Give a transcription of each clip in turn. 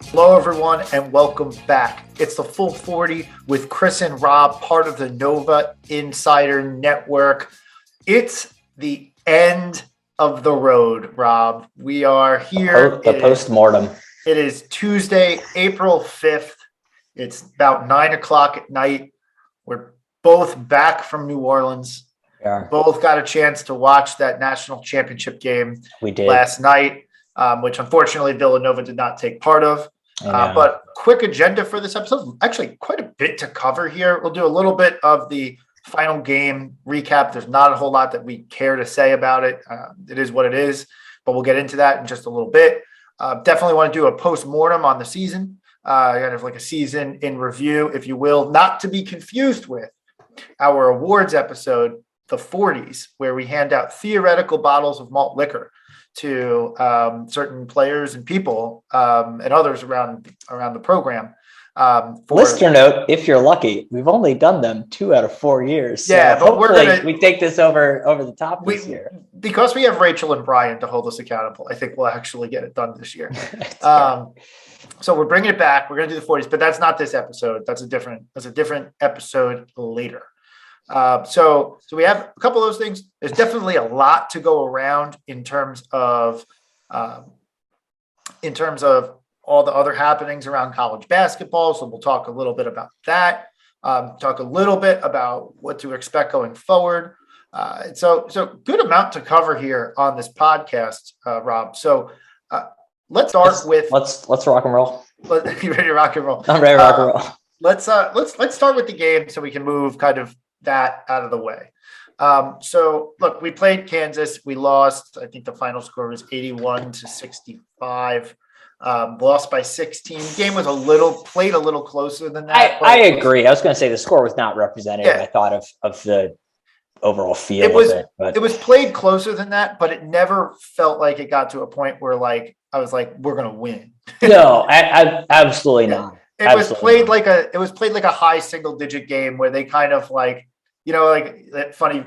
Hello, everyone, and welcome back. It's the Full 40 with Chris and Rob, part of the Nova Insider Network. It's the end of the road, Rob. We are here. The post-mortem. It is Tuesday, April 5th. It's about 9 o'clock at night. We're both back from New Orleans. Yeah. Both got a chance to watch that national championship game We did. last night, which unfortunately Villanova did not take part of. But quick agenda for this episode. Actually, quite a bit to cover here. We'll do a little bit of the final game recap. There's not a whole lot that we care to say about it. It is what it is, but we'll get into that in just a little bit. Definitely want to do a post-mortem on the season, kind of like a season in review, if you will, not to be confused with our awards episode, the 40s, where we hand out theoretical bottles of malt liquor to certain players and people and others around the program. Listener note, if you're lucky, we've only done them 2 out of 4 years. Yeah, so but we take this over the top this year. Because we have Rachel and Brian to hold us accountable, I think we'll actually get it done this year. So we're bringing it back. We're going to do the 40s, but that's not this episode. That's a different episode later. So we have a couple of those things. There's definitely a lot to go around in terms of all the other happenings around college basketball. So we'll talk a little bit about that. Talk a little bit about what to expect going forward. So good amount to cover here on this podcast, Rob. So let's start with let's rock and roll. You ready to rock and roll? I'm ready to rock and roll. Let's start with the game so we can move kind of that out of the way. So look, we played Kansas. We lost. I think the final score was 81-65. Lost by 16. Game was played a little closer than that. I agree. I was going to say the score was not representative. Yeah. I thought of the overall feel of it. But it was played closer than that, but it never felt like it got to a point where I was like, we're going to win. No, I absolutely not. It was played like a high single digit game where they kind of those funny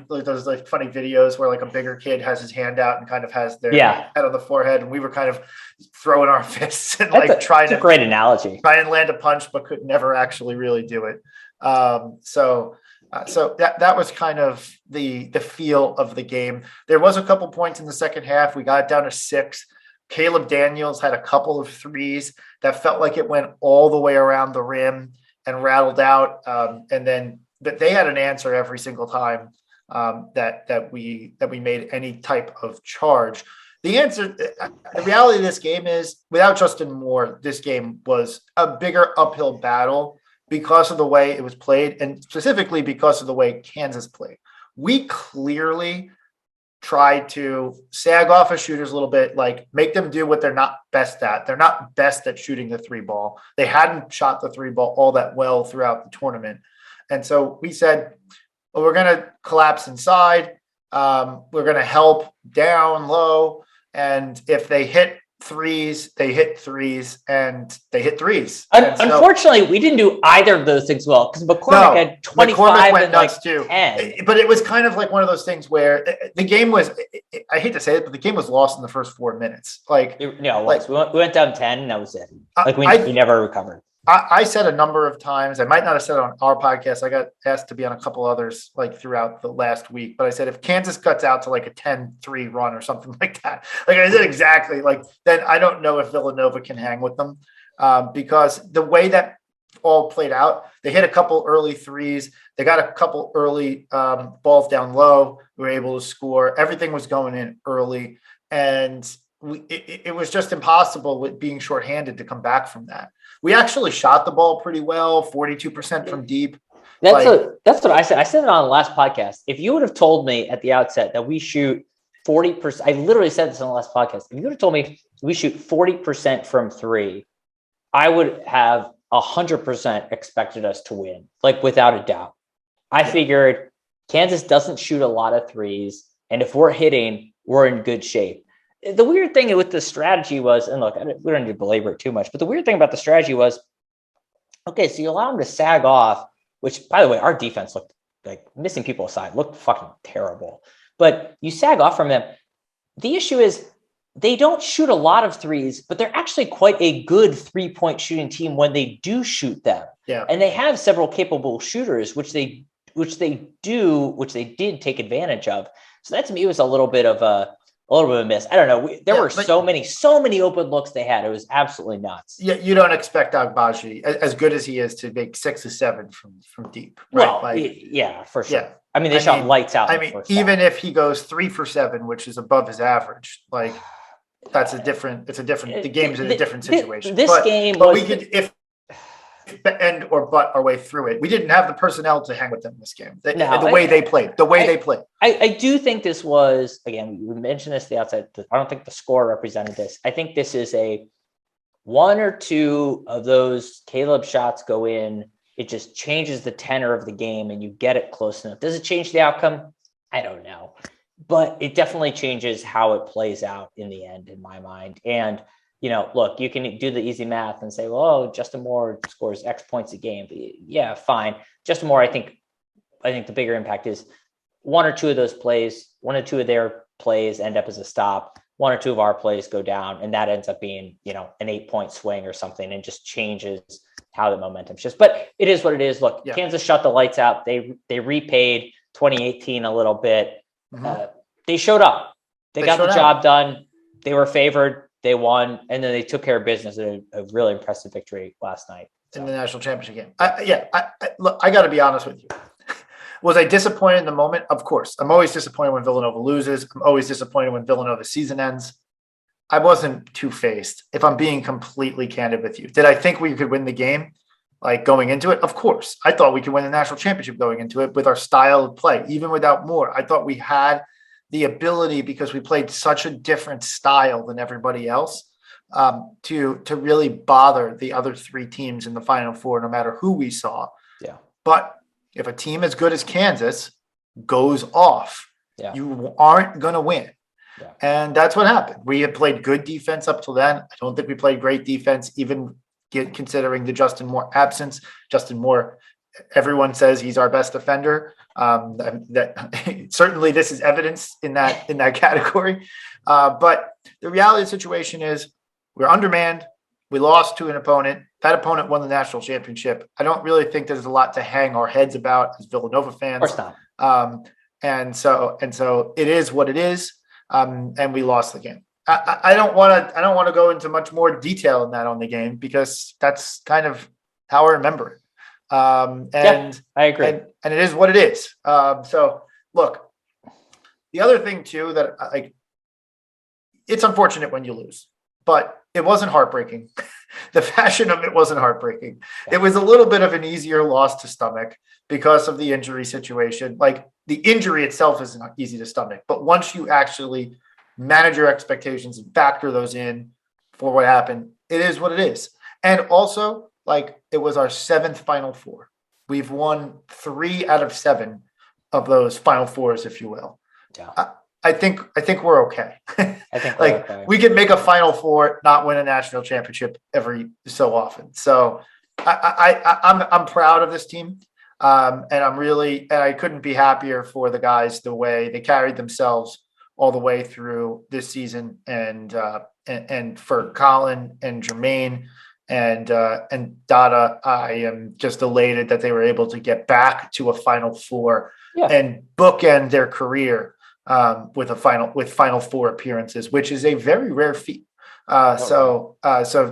videos where like a bigger kid has his hand out and kind of has their head on the forehead, and we were kind of throwing our fists and trying to great analogy. Try and land a punch, but could never actually really do it. So that was kind of the feel of the game. There was a couple points in the second half. We got it down to 6. Caleb Daniels had a couple of threes that felt like it went all the way around the rim and rattled out. But they had an answer every single time that we made any type of charge. The reality of this game is, without Justin Moore, this game was a bigger uphill battle because of the way it was played, and specifically because of the way Kansas played. We clearly tried to sag off our shooters a little bit, like make them do what they're not best at. They're not best at shooting the 3 ball. They hadn't shot the 3 ball all that well throughout the tournament. And so we said, well, we're going to collapse inside. We're going to help down low. And if they hit threes, they hit threes, and they hit threes. Unfortunately, we didn't do either of those things well, because McCormick had 25 and nuts too. 10. But it was kind of like one of those things where the game was, I hate to say it, but the game was lost in the first 4 minutes. It was. We went down 10, and that was it. We never recovered. I said a number of times, I might not have said it on our podcast. I got asked to be on a couple others throughout the last week, but I said, if Kansas cuts out to a 10-3 run or something like that, I said exactly, then I don't know if Villanova can hang with them, because the way that all played out, they hit a couple early threes. They got a couple early balls down low. We were able to score. Everything was going in early, and it was just impossible with being shorthanded to come back from that. We actually shot the ball pretty well, 42% from deep. That's what I said. I said it on the last podcast. If you would have told me at the outset that we shoot 40%, I literally said this on the last podcast. If you would have told me we shoot 40% from 3, I would have 100% expected us to win, without a doubt. I figured Kansas doesn't shoot a lot of threes. And if we're hitting, we're in good shape. The weird thing with the strategy was, and look, we don't need to belabor it too much, but the weird thing about the strategy was, okay, so you allow them to sag off, which, by the way, our defense looked like, missing people aside, looked fucking terrible. But you sag off from them. The issue is they don't shoot a lot of threes, but they're actually quite a good 3-point shooting team when they do shoot them. Yeah. And they have several capable shooters, which they did take advantage of. So that to me was a little bit of a miss. I don't know. There were so many open looks they had. It was absolutely nuts. Yeah, you don't expect Agbaji, as good as he is, to make 6 or 7 from deep. Right? Well, yeah, for sure. Yeah. I mean, they shot lights out. Even if he goes 3 for 7, which is above his average, like that's the game's in a different situation. But we could, if end or butt our way through it. We didn't have the personnel to hang with them in this game. The way they played. I do think this was, again, we mentioned this at the outset. I don't think the score represented this. I think this is a 1 or 2 of those Caleb shots go in. It just changes the tenor of the game and you get it close enough. Does it change the outcome? I don't know. But it definitely changes how it plays out in the end, in my mind. And, look, you can do the easy math and say, well, Justin Moore scores X points a game. Yeah, fine. Justin Moore, I think the bigger impact is 1 or 2 of those plays, 1 or 2 of their plays end up as a stop. 1 or 2 of our plays go down, and that ends up being, an 8-point swing or something, and just changes how the momentum shifts. But it is what it is. Look, Kansas shut the lights out. They repaid 2018 a little bit. Mm-hmm. They showed up. They got the job done. They were favored. They won, and then they took care of business in a really impressive victory last night in the national championship game. Look, I got to be honest with you. Was I disappointed in the moment? Of course. I'm always disappointed when Villanova loses. I'm always disappointed when Villanova's season ends. I wasn't two-faced, if I'm being completely candid with you. Did I think we could win the game, like going into it? Of course. I thought we could win the national championship going into it with our style of play, even without Moore. I thought we had the ability, because we played such a different style than everybody else, to really bother the other 3 teams in the Final Four, no matter who we saw. Yeah. But if a team as good as Kansas goes off, you aren't going to win. Yeah. And that's what happened. We had played good defense up till then. I don't think we played great defense, even considering the Justin Moore absence. Justin Moore, everyone says he's our best defender. That certainly this is evidence in that category. But the reality of the situation is we're undermanned. We lost to an opponent. That opponent won the national championship. I don't really think there's a lot to hang our heads about as Villanova fans. Of course not. And so it is what it is. And we lost the game. I don't want to go into much more detail in that on the game, because that's kind of how I remember it. And I agree. And it is what it is. So look, the other thing too, that it's unfortunate when you lose, but it wasn't heartbreaking. The fashion of it wasn't heartbreaking. It was a little bit of an easier loss to stomach because of the injury situation. Like, the injury itself isn't easy to stomach, but once you actually manage your expectations and factor those in for what happened, it is what it is. And also, it was our 7th Final Four. We've won 3 out of 7 of those Final Fours, if you will. Yeah. I think we're okay. I think we're okay. We can make a Final Four, not win a national championship every so often. So I'm proud of this team. And I couldn't be happier for the guys, the way they carried themselves all the way through this season, and for Colin and Jermaine and Dada, I am just elated that they were able to get back to a Final Four and bookend their career with Final Four appearances, which is a very rare feat. So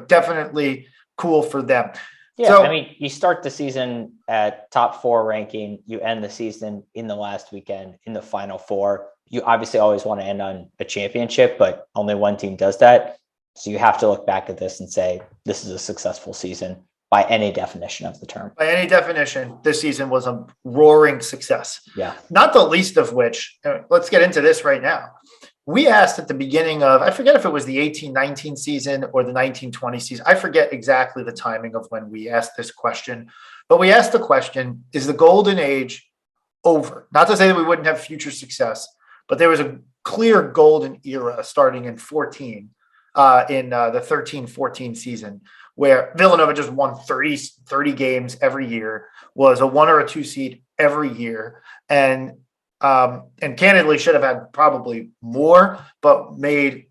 definitely cool for them. Yeah, so, I mean, you start the season at top 4 ranking. You end the season in the last weekend in the Final Four. You obviously always want to end on a championship, but only one team does that. So you have to look back at this and say, this is a successful season by any definition of the term. By any definition, this season was a roaring success. Yeah. Not the least of which, let's get into this right now. We asked at the beginning of, I forget if it was the 18-19 season or the 19-20 season. I forget exactly the timing of when we asked this question, but we asked the question, is the golden age over. Not to say that we wouldn't have future success, but there was a clear golden era starting in 14, in the 13-14 season, where Villanova just won 30 games every year, was a 1 or a 2 seed every year, and candidly should have had probably more, but made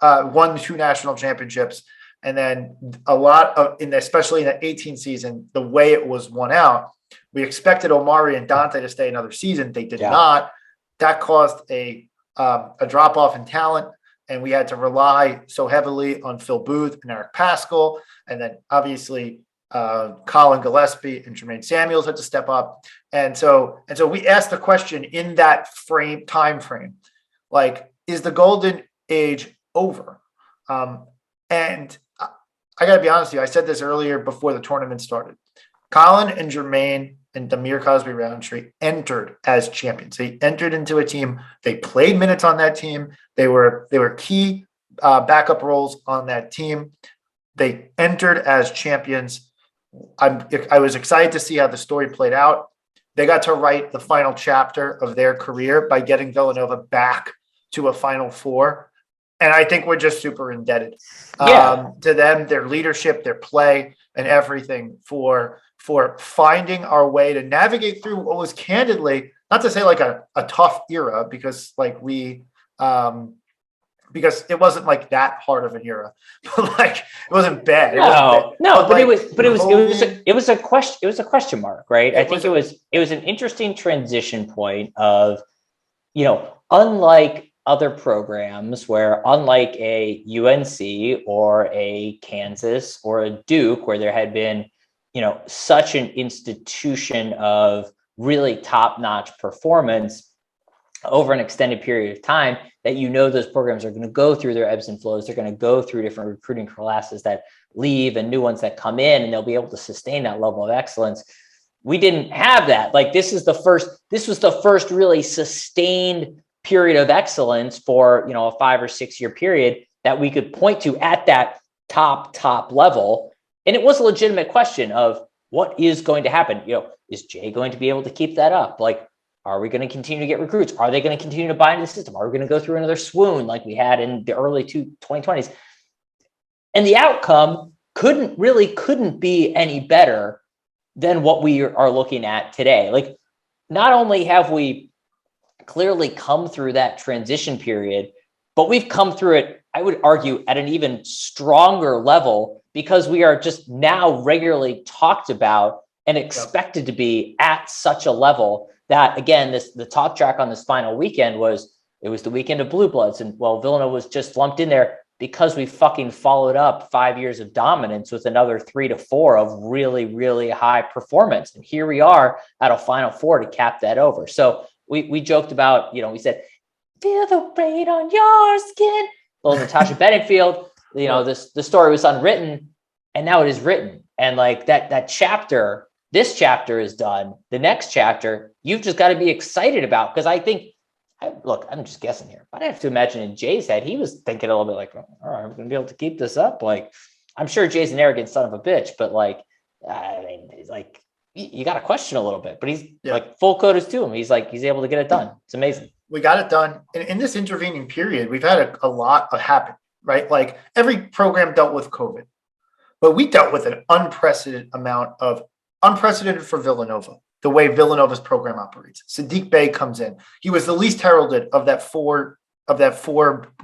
won 2 national championships. And then a lot of, especially in the 18 season, the way it was won out, we expected Omari and Dante to stay another season. They did not. That caused a drop off in talent, and we had to rely so heavily on Phil Booth and Eric Paschal, and then obviously Colin Gillespie and Jermaine Samuels had to step up. And so we asked the question in that time frame, like, is the golden age over? And I got to be honest with you, I said this earlier before the tournament started. Colin and Jermaine and Demir Cosby Roundtree entered as champions. They entered into a team. They played minutes on that team. They were key backup roles on that team. They entered as champions. I was excited to see how the story played out. They got to write the final chapter of their career by getting Villanova back to a Final Four. And I think we're just super indebted to them, their leadership, their play, and everything for finding our way to navigate through what was candidly, not to say like a tough era, because because it wasn't like that hard of an era, but like it wasn't bad. It was a question mark, right? I think it was an interesting transition point of, unlike other programs where, unlike a UNC or a Kansas or a Duke, where there had been, such an institution of really top-notch performance over an extended period of time, that those programs are going to go through their ebbs and flows. They're going to go through different recruiting classes that leave and new ones that come in, and they'll be able to sustain that level of excellence. We didn't have that. Like, this was the first really sustained period of excellence for, a 5 or 6 year period that we could point to at that top level. And it was a legitimate question of what is going to happen. Is Jay going to be able to keep that up? Like, are we going to continue to get recruits? Are they going to continue to buy into the system? Are we going to go through another swoon like we had in the early 2020s? And the outcome couldn't be any better than what we are looking at today. Like, not only have we clearly come through that transition period, but we've come through it, I would argue, at an even stronger level, because we are just now regularly talked about and expected to be at such a level that, again, the talk track on this final weekend was the weekend of Blue Bloods. And Villanova was just lumped in there because we fucking followed up 5 years of dominance with another 3 to 4 of really, really high performance. And here we are at a Final Four to cap that over. So we joked about, we said, feel the rain on your skin. Well, Natasha Bedingfield, the story was unwritten, and now it is written. And like that chapter, this chapter is done. The next chapter, you've just got to be excited about, because I think, I'm just guessing here, but I have to imagine in Jay's head, he was thinking a little bit like, all right, I'm going to be able to keep this up. Like, I'm sure Jay's an arrogant son of a bitch, but he's like, you got to question a little bit, but he's like, full kudos to him. He's able to get it done. It's amazing. We got it done. In this intervening period, we've had a lot happen, right? Like, every program dealt with COVID, but we dealt with an unprecedented for Villanova, the way Villanova's program operates. Sadiq Bey comes in. He was the least heralded of that four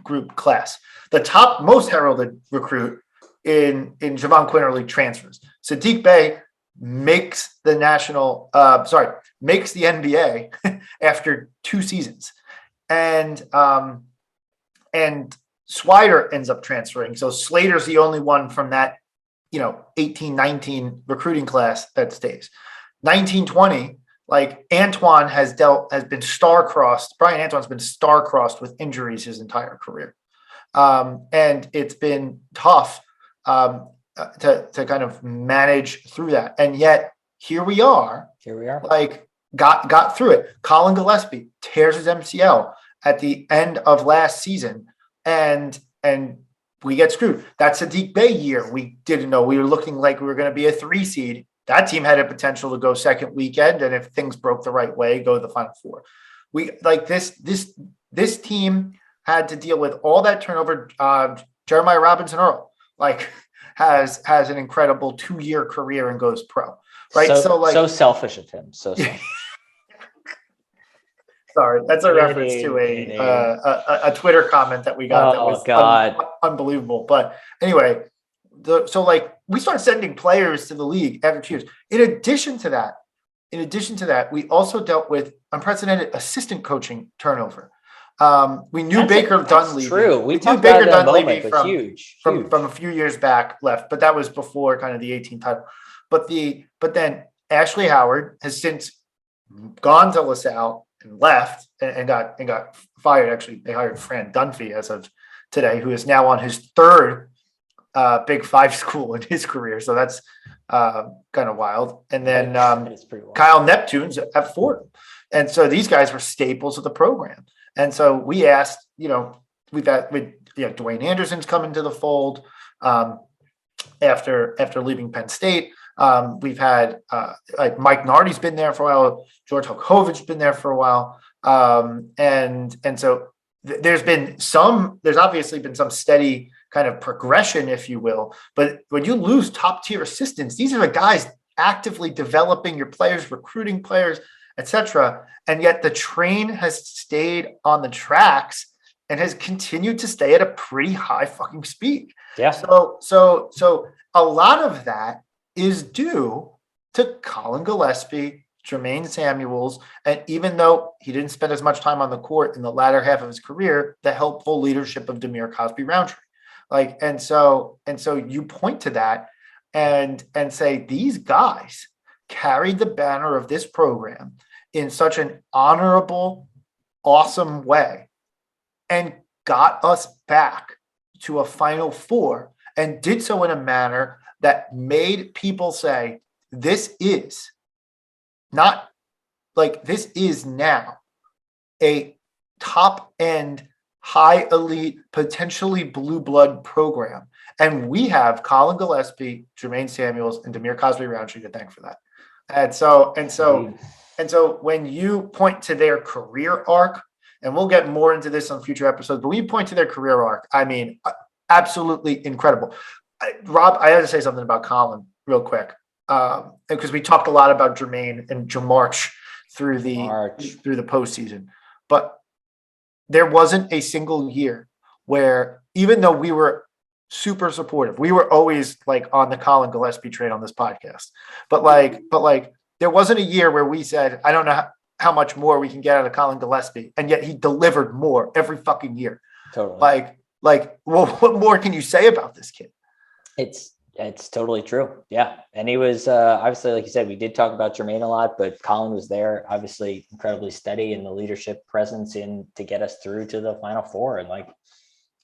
group class. The top most heralded recruit in Javon Quinterly transfers. Sadiq Bey makes the NBA after 2 seasons. And Swider ends up transferring. So Slater's the only one from that 18-19 recruiting class that stays. 19-20, like, Antoine has been star-crossed. Brian Antoine's been star-crossed with injuries his entire career. And it's been tough to kind of manage through that. And yet here we are. Like, got through it. Colin Gillespie tears his MCL at the end of last season, and we get screwed. That Sadiq Bey year, we didn't know. We were looking like we were going to be a 3 seed that team had a potential to go second weekend, and if things broke the right way, go to the Final Four. We like this team had to deal with all that turnover. Jeremiah Robinson Earl has an incredible 2-year career and goes pro. Right. So selfish of him. So selfish. Sorry, that's a reference to a Twitter comment that we got that was unbelievable. But anyway, we started sending players to the league after 2 years. In addition to that, we also dealt with unprecedented assistant coaching turnover. We knew Baker Dunleavy. True. We knew Baker Dunleavy from a few years back left, but that was before kind of the 18 title. But then Ashley Howard has since gone to LaSalle and left and got fired. Actually, they hired Fran Dunphy as of today, who is now on his third Big Five school in his career. So that's kind of wild. And then Kyle Neptune's at Fordham. And so these guys were staples of the program. And so we asked, Dwayne Anderson's come into the fold after leaving Penn State. We've had Mike Nardi's been there for a while. George Hokovich's been there for a while. And so there's obviously been some steady kind of progression, if you will. But when you lose top tier assistants, these are the guys actively developing your players, recruiting players, etc. And yet the train has stayed on the tracks and has continued to stay at a pretty high fucking speed. Yeah. So a lot of that is due to Colin Gillespie, Jermaine Samuels, and even though he didn't spend as much time on the court in the latter half of his career, the helpful leadership of Demir Cosby-Roundtree. And so you point to that and say these guys carried the banner of this program in such an honorable, awesome way and got us back to a Final Four and did so in a manner that made people say, this is now a top end, high elite, potentially blue blood program. And we have Colin Gillespie, Jermaine Samuels, and Demir Cosby-Roundtree to thank for that. And so when you point to their career arc, and we'll get more into this on future episodes, but when you point to their career arc, I mean, absolutely incredible. Rob, I had to say something about Colin real quick, because we talked a lot about Jermaine and Jamarch through the postseason, but there wasn't a single year where, even though we were super supportive, we were always on the Colin Gillespie train on this podcast, but there wasn't a year where we said, I don't know how much more we can get out of Colin Gillespie, and yet he delivered more every fucking year. Totally. Well, what more can you say about this kid? It's totally true. Yeah. And he was obviously, like you said, we did talk about Jermaine a lot, but Colin was there, obviously incredibly steady in the leadership presence to get us through to the Final Four. And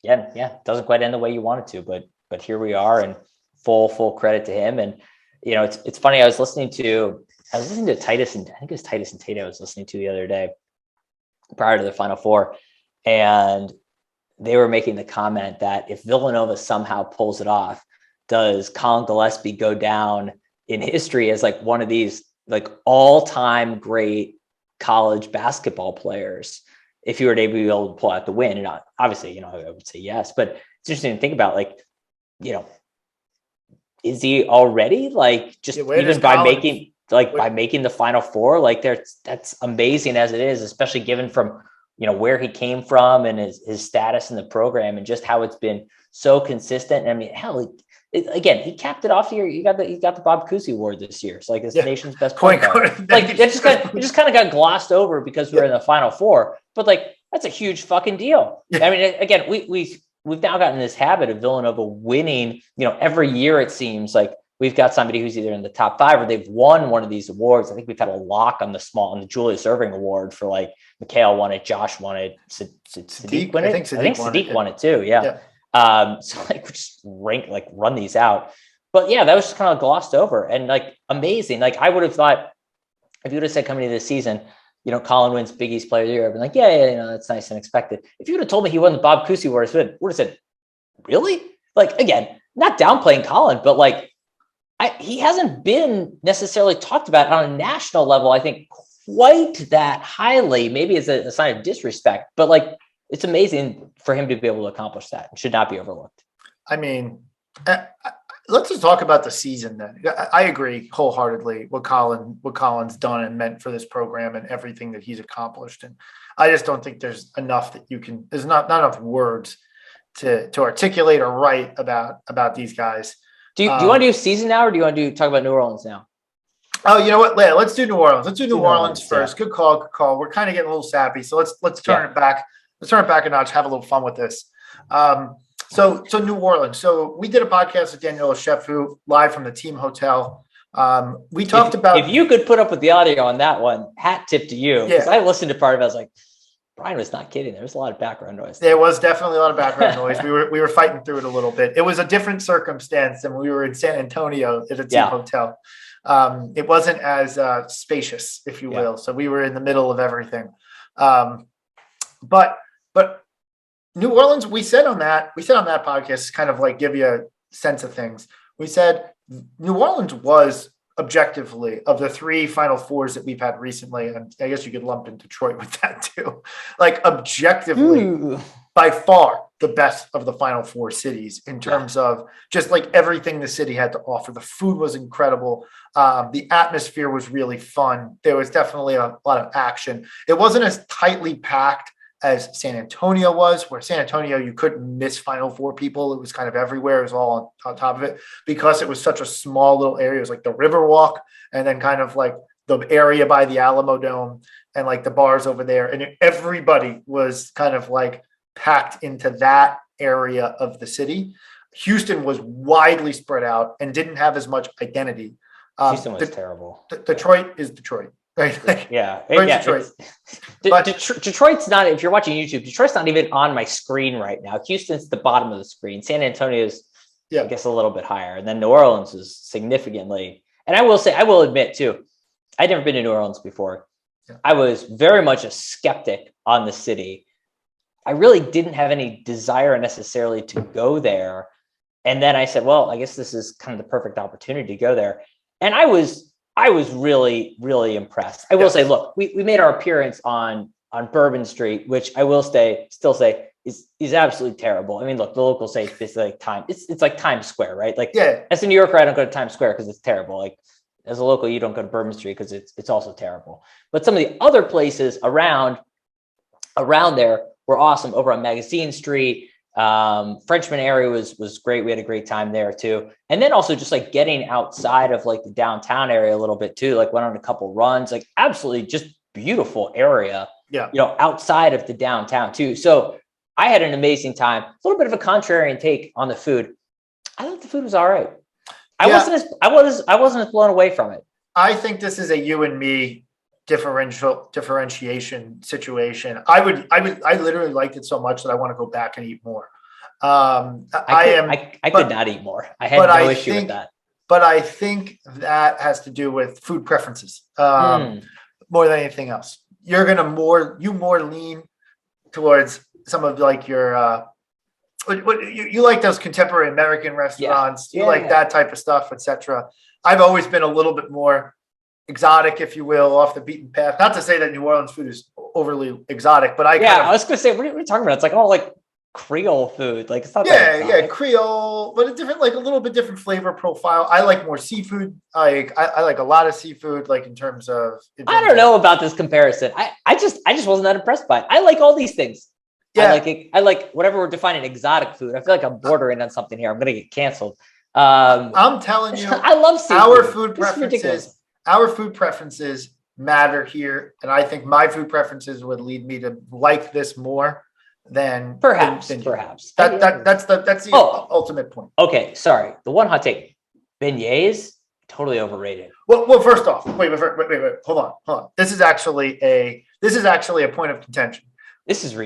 it doesn't quite end the way you want it to, but here we are, and full credit to him. And, it's funny. I was listening to Titus, and I think it was Titus and Tate I was listening to the other day prior to the Final Four. And they were making the comment that if Villanova somehow pulls it off, does Colin Gillespie go down in history as one of these all-time great college basketball players if you were to be able to pull out the win? And obviously, I would say yes, but it's interesting to think about, is he already even by making by making the Final Four, that's amazing as it is, especially given from where he came from and his status in the program and just how it's been so consistent. I mean, hell, again, he capped it off here. You got the Bob Cousy Award this year. It's it's the nation's best point guard. It just kind of got glossed over because we're in the Final Four. But that's a huge fucking deal. Yeah. I mean, again, we've now gotten this habit of Villanova winning. Every year it seems like we've got somebody who's either in the top 5 or they've won one of these awards. I think we've had a lock on the Julius Erving Award for Mikhail won it, Josh won it, Sadiq won it. I think Sadiq won it too. Yeah. So we just run these out, but yeah, that was just kind of glossed over and amazing. I would have thought if you would have said coming into this season, Colin wins Big East Player of the Year, I'd been yeah, that's nice and expected. If you would have told me he won the Bob Cousy Award, I would have said, really? Again, not downplaying Colin, but he hasn't been necessarily talked about on a national level, I think, quite that highly. Maybe it's a sign of disrespect, but like, it's amazing for him to be able to accomplish that. It should not be overlooked. I mean, let's just talk about the season then. I agree wholeheartedly what Colin's done and meant for this program and everything that he's accomplished. And I just don't think there's enough that there's not enough words to articulate or write about these guys. Do you want to do season now, or do you want to talk about New Orleans now? Oh, you know what? Let's do New Orleans. Let's do New Orleans first. Yeah. Good call. We're kind of getting a little sappy, so let's turn it back. Let's turn it back a notch. Have a little fun with this. So New Orleans. So we did a podcast with Daniel Shefu live from the team hotel. We talked about if you could put up with the audio on that one. Hat tip to you, because I listened to part of it. I was like, Brian was not kidding. There was a lot of background noise. There was definitely a lot of background noise. We were fighting through it a little bit. It was a different circumstance than we were in San Antonio at a team hotel. It wasn't as spacious, if you will. So we were in the middle of everything. But New Orleans, we said on that podcast, kind of like give you a sense of things. We said New Orleans was objectively, of the 3 Final Fours that we've had recently, and I guess you could lump in Detroit with that too, like objectively, by far the best of the Final Four cities in terms of just like everything the city had to offer. The food was incredible. The atmosphere was really fun. There was definitely a lot of action. It wasn't as tightly packed as San Antonio was, where San Antonio, you couldn't miss Final Four people. It was kind of everywhere. It was all on top of it because it was such a small little area. It was like the Riverwalk and then kind of like the area by the Alamo Dome and like the bars over there. And everybody was kind of like packed into that area of the city. Houston was widely spread out and didn't have as much identity. Houston was terrible. Detroit is Detroit. Right? Detroit. Detroit's not, if you're watching YouTube, Detroit's not even on my screen right now. Houston's the bottom of the screen. San Antonio's, I guess, a little bit higher. And then New Orleans is significantly. And I will admit too, I'd never been to New Orleans before. Yeah. I was very much a skeptic on the city. I really didn't have any desire necessarily to go there. And then I said, well, I guess this is kind of the perfect opportunity to go there. And I was really, really impressed. I will say, look, we made our appearance on Bourbon Street, which I will still say is absolutely terrible. I mean, look, the locals say it's like it's like Times Square, right? Like, as a New Yorker, I don't go to Times Square because it's terrible. Like, as a local, you don't go to Bourbon Street because it's also terrible. But some of the other places around there were awesome. Over on Magazine Street, Frenchman area was great. We had a great time there too. And then also just like getting outside of like the downtown area a little bit too, like went on a couple runs, like absolutely just beautiful area, outside of the downtown too. So I had an amazing time. A little bit of a contrarian take on the food. I thought the food was all right. I wasn't as blown away from it. I think this is a you and me differentiation situation. I literally liked it so much that I want to go back and eat more. I could not eat more. I had no issue with that. But I think that has to do with food preferences more than anything else. You're gonna more lean towards some of like your you like those contemporary American restaurants. You like that type of stuff, etc. I've always been a little bit more exotic, if you will, off the beaten path. Not to say that New Orleans food is overly exotic, but I was going to say, what are you talking about? It's like all like Creole food, like it's not Creole, but a little bit different flavor profile. I like more seafood. I like a lot of seafood, like in terms of. I don't know about this comparison. I just wasn't that impressed by it. I like all these things. Yeah, I like whatever we're defining exotic food. I feel like I'm bordering on something here. I'm going to get canceled. I'm telling you, I love seafood. Our food preferences matter here, and I think my food preferences would lead me to like this more than perhaps. That's the ultimate point. Okay, sorry. The one hot take: beignets totally overrated. Well, first off, wait, hold on. This is actually a point of contention. This is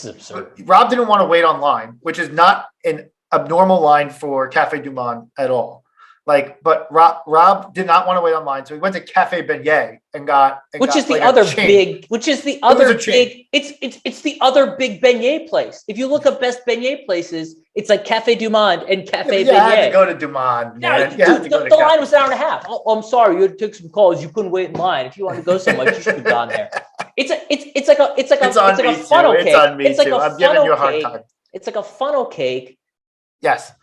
absurd. Rob didn't want to wait online, which is not an abnormal line for Cafe Du Monde at all. But Rob did not want to wait online, so he went to Cafe Beignet and got which is the like other a chain. big, which is the other a chain. big. It's the other big beignet place. If you look up best beignet places, it's like Cafe Du Monde and Cafe You had to Beignet. go to Dumont. No, Man. You had to go to the line Cafe. was an hour and a half. Oh, I'm sorry, you had to take some calls. You couldn't wait in line. If you wanted to go so much, you should have gone there. It's like a funnel cake. It's on me It's like too. a I'm giving you a hard cake. time. It's like a funnel cake. Yes. At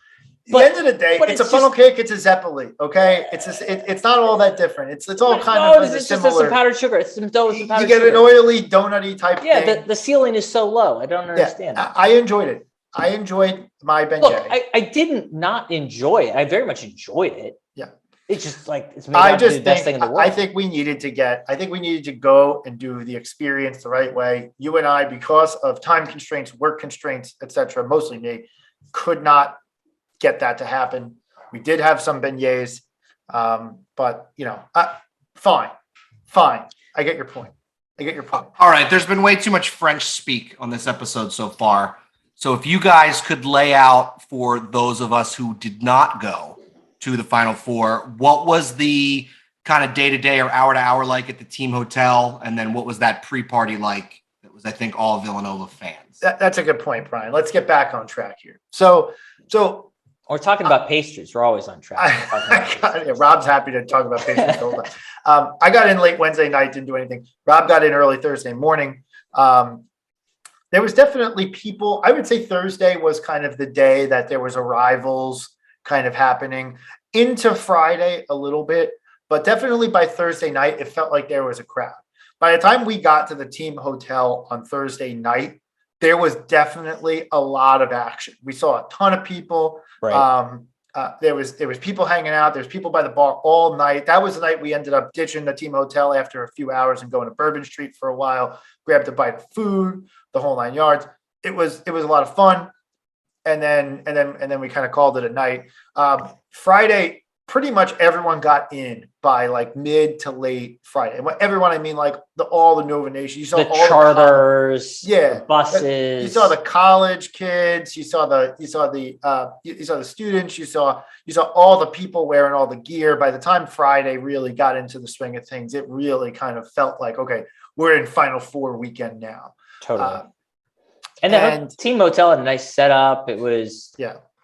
But- the end of the day, but it's a it's funnel just- cake. It's a Zeppeli. Okay, it's not all that different. It's all kind No, of it's a just some similar. powdered sugar. It's some dough with some You powdered get sugar. an oily, donutty type Yeah, thing. the ceiling is so low. I don't understand that. I enjoyed it. I enjoyed my beignet. Look, I didn't not enjoy it. I very much enjoyed it. Yeah. It's just like it's made out to be the best thing in the world. I think we needed to go and do the experience the right way. You and I, because of time constraints, work constraints, etc., mostly me, could not get that to happen. We did have some beignets, but fine. I get your point. All right, there's been way too much French speak on this episode so far. So if you guys could lay out for those of us who did not go to the Final Four, what was the kind of day-to-day or hour-to-hour like at the team hotel? And then what was that pre-party like? That was, I think, all Villanova fans. That's a good point, Brian. Let's get back on track here. So we're talking about pastries. We're always on track. Rob's happy to talk about pastries all the time. I got in late Wednesday night, didn't do anything. Rob got in early Thursday morning. There was definitely people. I would say Thursday was kind of the day that there was arrivals kind of happening, into Friday a little bit, but definitely by Thursday night, it felt like there was a crowd. By the time we got to the team hotel on Thursday night, there was definitely a lot of action. We saw a ton of people. Right. There was people hanging out. There's people by the bar all night. That was the night we ended up ditching the team hotel after a few hours and going to Bourbon Street for a while, grabbed a bite of food, the whole 9 yards. It was a lot of fun. And then we kind of called it a night. Friday, pretty much everyone got in by like mid to late Friday. And by everyone, I mean like all the Nova Nation. You saw the all charters, the buses. You saw the college kids. You saw the students. You saw all the people wearing all the gear. By the time Friday really got into the swing of things, it really kind of felt like, okay, we're in Final Four weekend now. Totally. And then team hotel had a nice setup. It was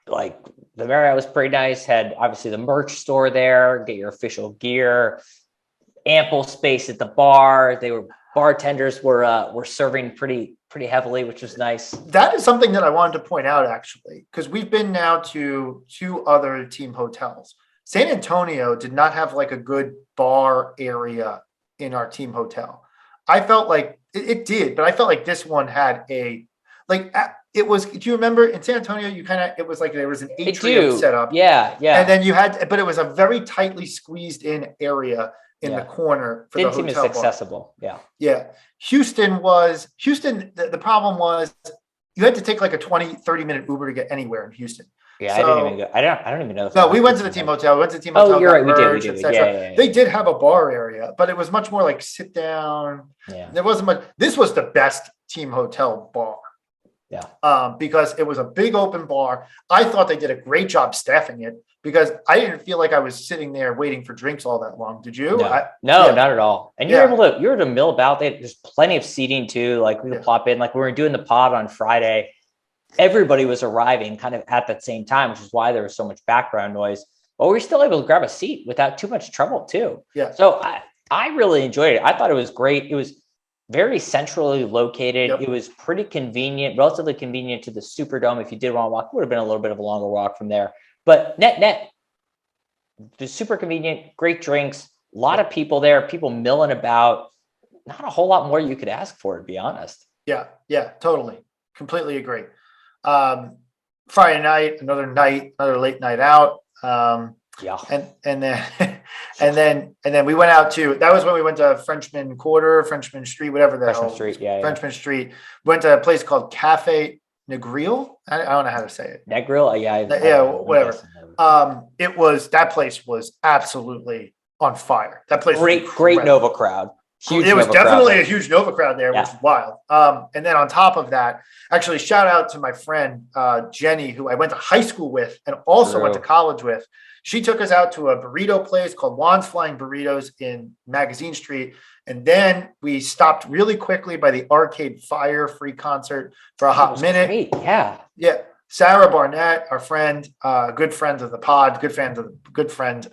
like the Marriott was pretty nice. Had obviously the merch store there, get your official gear, ample space at the bar. Bartenders were serving pretty heavily, which was nice. That is something that I wanted to point out actually, because we've been now to 2 other team hotels. San Antonio did not have like a good bar area in our team hotel. I felt like it did, but I felt like this one had it was, do you remember in San Antonio, it was like there was an atrium set up. Yeah. And then but it was a very tightly squeezed in area in the corner for Didn't the seem hotel as bar. accessible. Yeah. Yeah. Houston, the problem was you had to take like a 20-30 minute Uber to get anywhere in Houston. Yeah, So, I didn't even go. I don't even know. No, we went to the team hotel. We went to the team hotel. Oh, you're right. We merch, did. Yeah. They did have a bar area, but it was much more like sit down. Yeah. There wasn't much. This was the best team hotel bar. Yeah. Because it was a big open bar. I thought they did a great job staffing it because I didn't feel like I was sitting there waiting for drinks all that long. Did you? No, not at all. And you were able to mill about. There's plenty of seating too. Like we could plop in. Like we were doing the pod on Friday. Everybody was arriving kind of at that same time, which is why there was so much background noise. But we were still able to grab a seat without too much trouble too. Yeah. So I really enjoyed it. I thought it was great. It was very centrally located. Yep. It was pretty convenient, relatively convenient to the Superdome. If you did want to walk, it would have been a little bit of a longer walk from there. But net, just super convenient, great drinks, a lot of people there, people milling about. Not a whole lot more you could ask for, to be honest. Yeah, totally. Completely agree. Friday night, another late night out. And then we went out to, that was when we went to Frenchman Street, whatever the hell. Frenchman Street. Went to a place called Cafe Negril. I don't know how to say it. Negril? Whatever. That place was absolutely on fire. That place great Nova crowd. It was definitely a huge Nova crowd there, which is wild. And then on top of that, actually, shout out to my friend Jenny, who I went to high school with and also went to college with. She took us out to a burrito place called Juan's Flying Burritos in Magazine Street. And then we stopped really quickly by the Arcade Fire free concert for a hot minute. Great. Yeah. Yeah. Sarah Barnett, our friend, good friend of the pod, good friend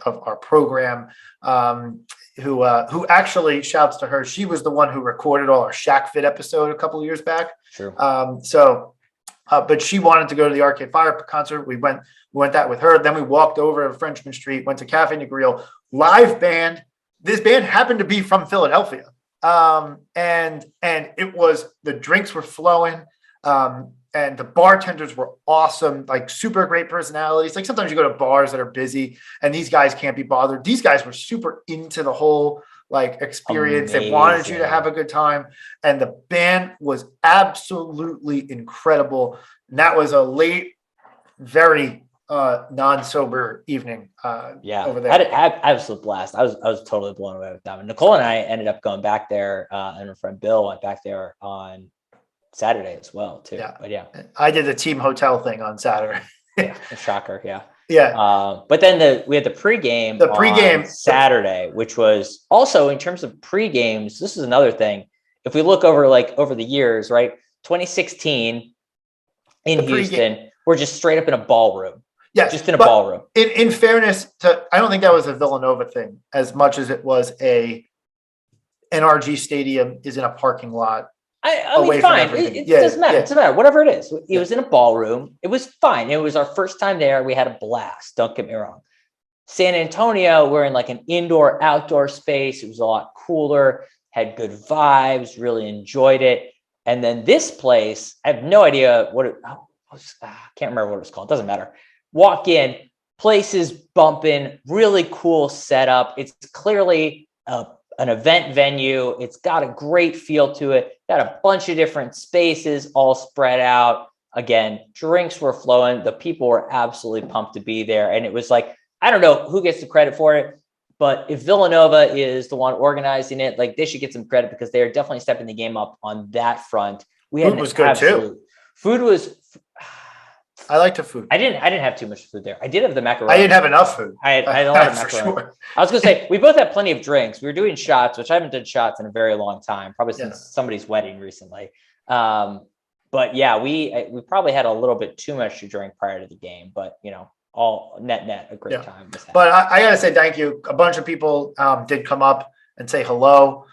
of our program, who actually, shouts to her. She was the one who recorded all our Shack Fit episode a couple of years back. Sure. But she wanted to go to the Arcade Fire concert. We went that with her. Then we walked over to Frenchman Street, went to Cafe Negril, live band. This band happened to be from Philadelphia. And it was, the drinks were flowing. And the bartenders were awesome, like super great personalities. Like sometimes you go to bars that are busy and these guys can't be bothered. These guys were super into the whole like experience. Amazing. They wanted you to have a good time. And the band was absolutely incredible. And that was a late, very non-sober evening over there. I had an absolute blast. I was totally blown away with them. And Nicole and I ended up going back there, and our friend Bill went back there on Saturday as well too. Yeah. But yeah, I did the team hotel thing on Saturday. yeah, a shocker. Yeah. Yeah. But then we had the pregame on Saturday, which was also, in terms of pregames, this is another thing. If we look over the years, right? 2016 in Houston, we're just straight up in a ballroom. Yes, just in a ballroom. In fairness to, I don't think that was a Villanova thing as much as it was a NRG Stadium is in a parking lot. I mean, fine. It doesn't matter. It doesn't matter. Whatever it is. It was in a ballroom. It was fine. It was our first time there. We had a blast. Don't get me wrong. San Antonio, we're in like an indoor outdoor space. It was a lot cooler, had good vibes, really enjoyed it. And then this place, I have no idea what it was. I can't remember what it was called. It doesn't matter. Walk in, place is bumping, really cool setup. It's clearly an event venue. It's got a great feel to it. Got a bunch of different spaces all spread out. Again, drinks were flowing. The people were absolutely pumped to be there. And it was like, I don't know who gets the credit for it, but if Villanova is the one organizing it, like they should get some credit because they are definitely stepping the game up on that front. Food was good too. Food was. I liked the food. I didn't have too much food there. I did have the macaroni. I didn't have enough food. I don't have macaroni. Sure. I was going to say, we both had plenty of drinks. We were doing shots, which I haven't done shots in a very long time, probably since somebody's wedding recently. But yeah, we probably had a little bit too much to drink prior to the game, but all net a great time. But I got to say thank you. A bunch of people did come up and say hello.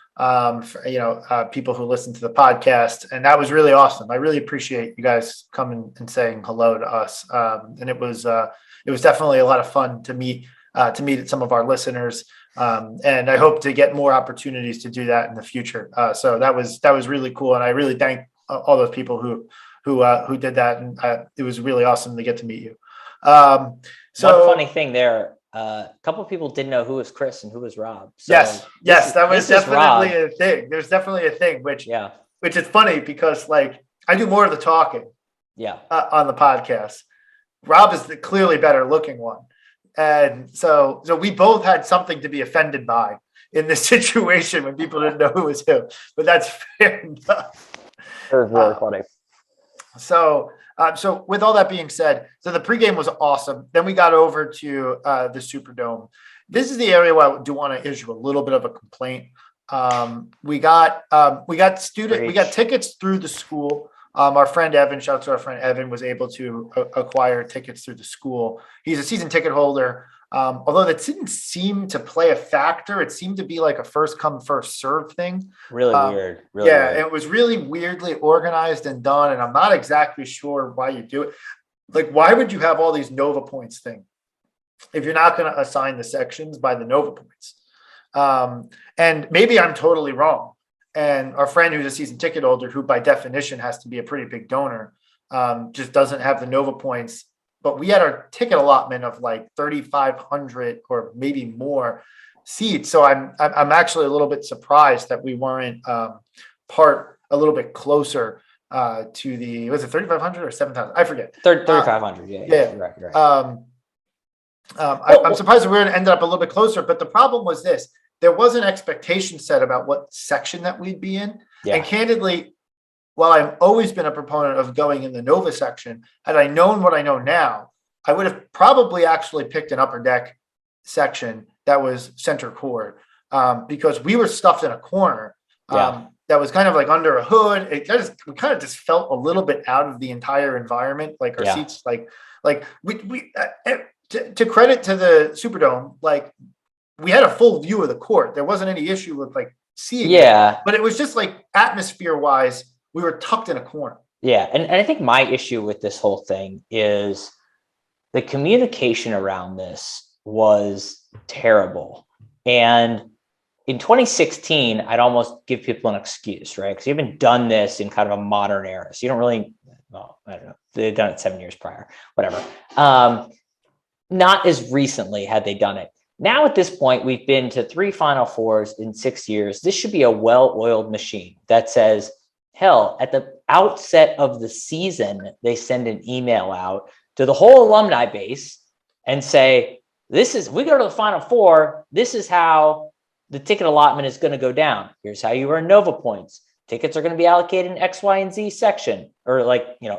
People who listen to the podcast, and that was really awesome. I really appreciate you guys coming and saying hello to us. And it was definitely a lot of fun to meet some of our listeners. And I hope to get more opportunities to do that in the future. So that was really cool. And I really thank all those people who did that. And it was really awesome to get to meet you. One funny thing there. A couple of people didn't know who was Chris and who was Rob. So yes, that was definitely a thing. There's definitely a thing, which is funny because like I do more of the talking. On the podcast. Rob is the clearly better looking one, and so we both had something to be offended by in this situation when people didn't know who was who. But that's fair enough. It was really funny. So with all that being said, so the pregame was awesome. Then we got over to the Superdome. This is the area where I do want to issue a little bit of a complaint. We got tickets through the school. Our friend Evan, shout out to our friend Evan, was able to acquire tickets through the school. He's a season ticket holder. Although that didn't seem to play a factor, it seemed to be like a first come, first serve thing. Really weird. Really weird. It was really weirdly organized and done. And I'm not exactly sure why you do it. Like, why would you have all these Nova points thing if you're not going to assign the sections by the Nova points? And maybe I'm totally wrong. And our friend who's a season ticket holder, who by definition has to be a pretty big donor, just doesn't have the Nova points. But we had our ticket allotment of like 3,500 or maybe more seats. So I'm actually a little bit surprised that we weren't part a little bit closer to the, was it 3,500 or 7,000? I forget. 3,500. Yeah. Right. I'm surprised we ended up a little bit closer. But the problem was this: there was an expectation set about what section that we'd be in, and candidly, while I've always been a proponent of going in the Nova section, had I known what I know now, I would have probably actually picked an upper deck section that was center court, because we were stuffed in a corner. That was kind of like under a hood. We kind of just felt a little bit out of the entire environment. Like our seats, like we to credit to the Superdome, like we had a full view of the court. There wasn't any issue with like seeing it, but it was just like atmosphere wise, we were tucked in a corner. Yeah. And I think my issue with this whole thing is the communication around this was terrible. And in 2016, I'd almost give people an excuse, right? Because you haven't done this in kind of a modern era. So you don't really, well, I don't know. They've done it 7 years prior, whatever. Not as recently had they done it. Now at this point, we've been to 3 Final Fours in 6 years. This should be a well-oiled machine that says, hell, at the outset of the season, they send an email out to the whole alumni base and say, we go to the Final Four. This is how the ticket allotment is going to go down. Here's how you earn Nova points. Tickets are going to be allocated in X, Y, and Z section, or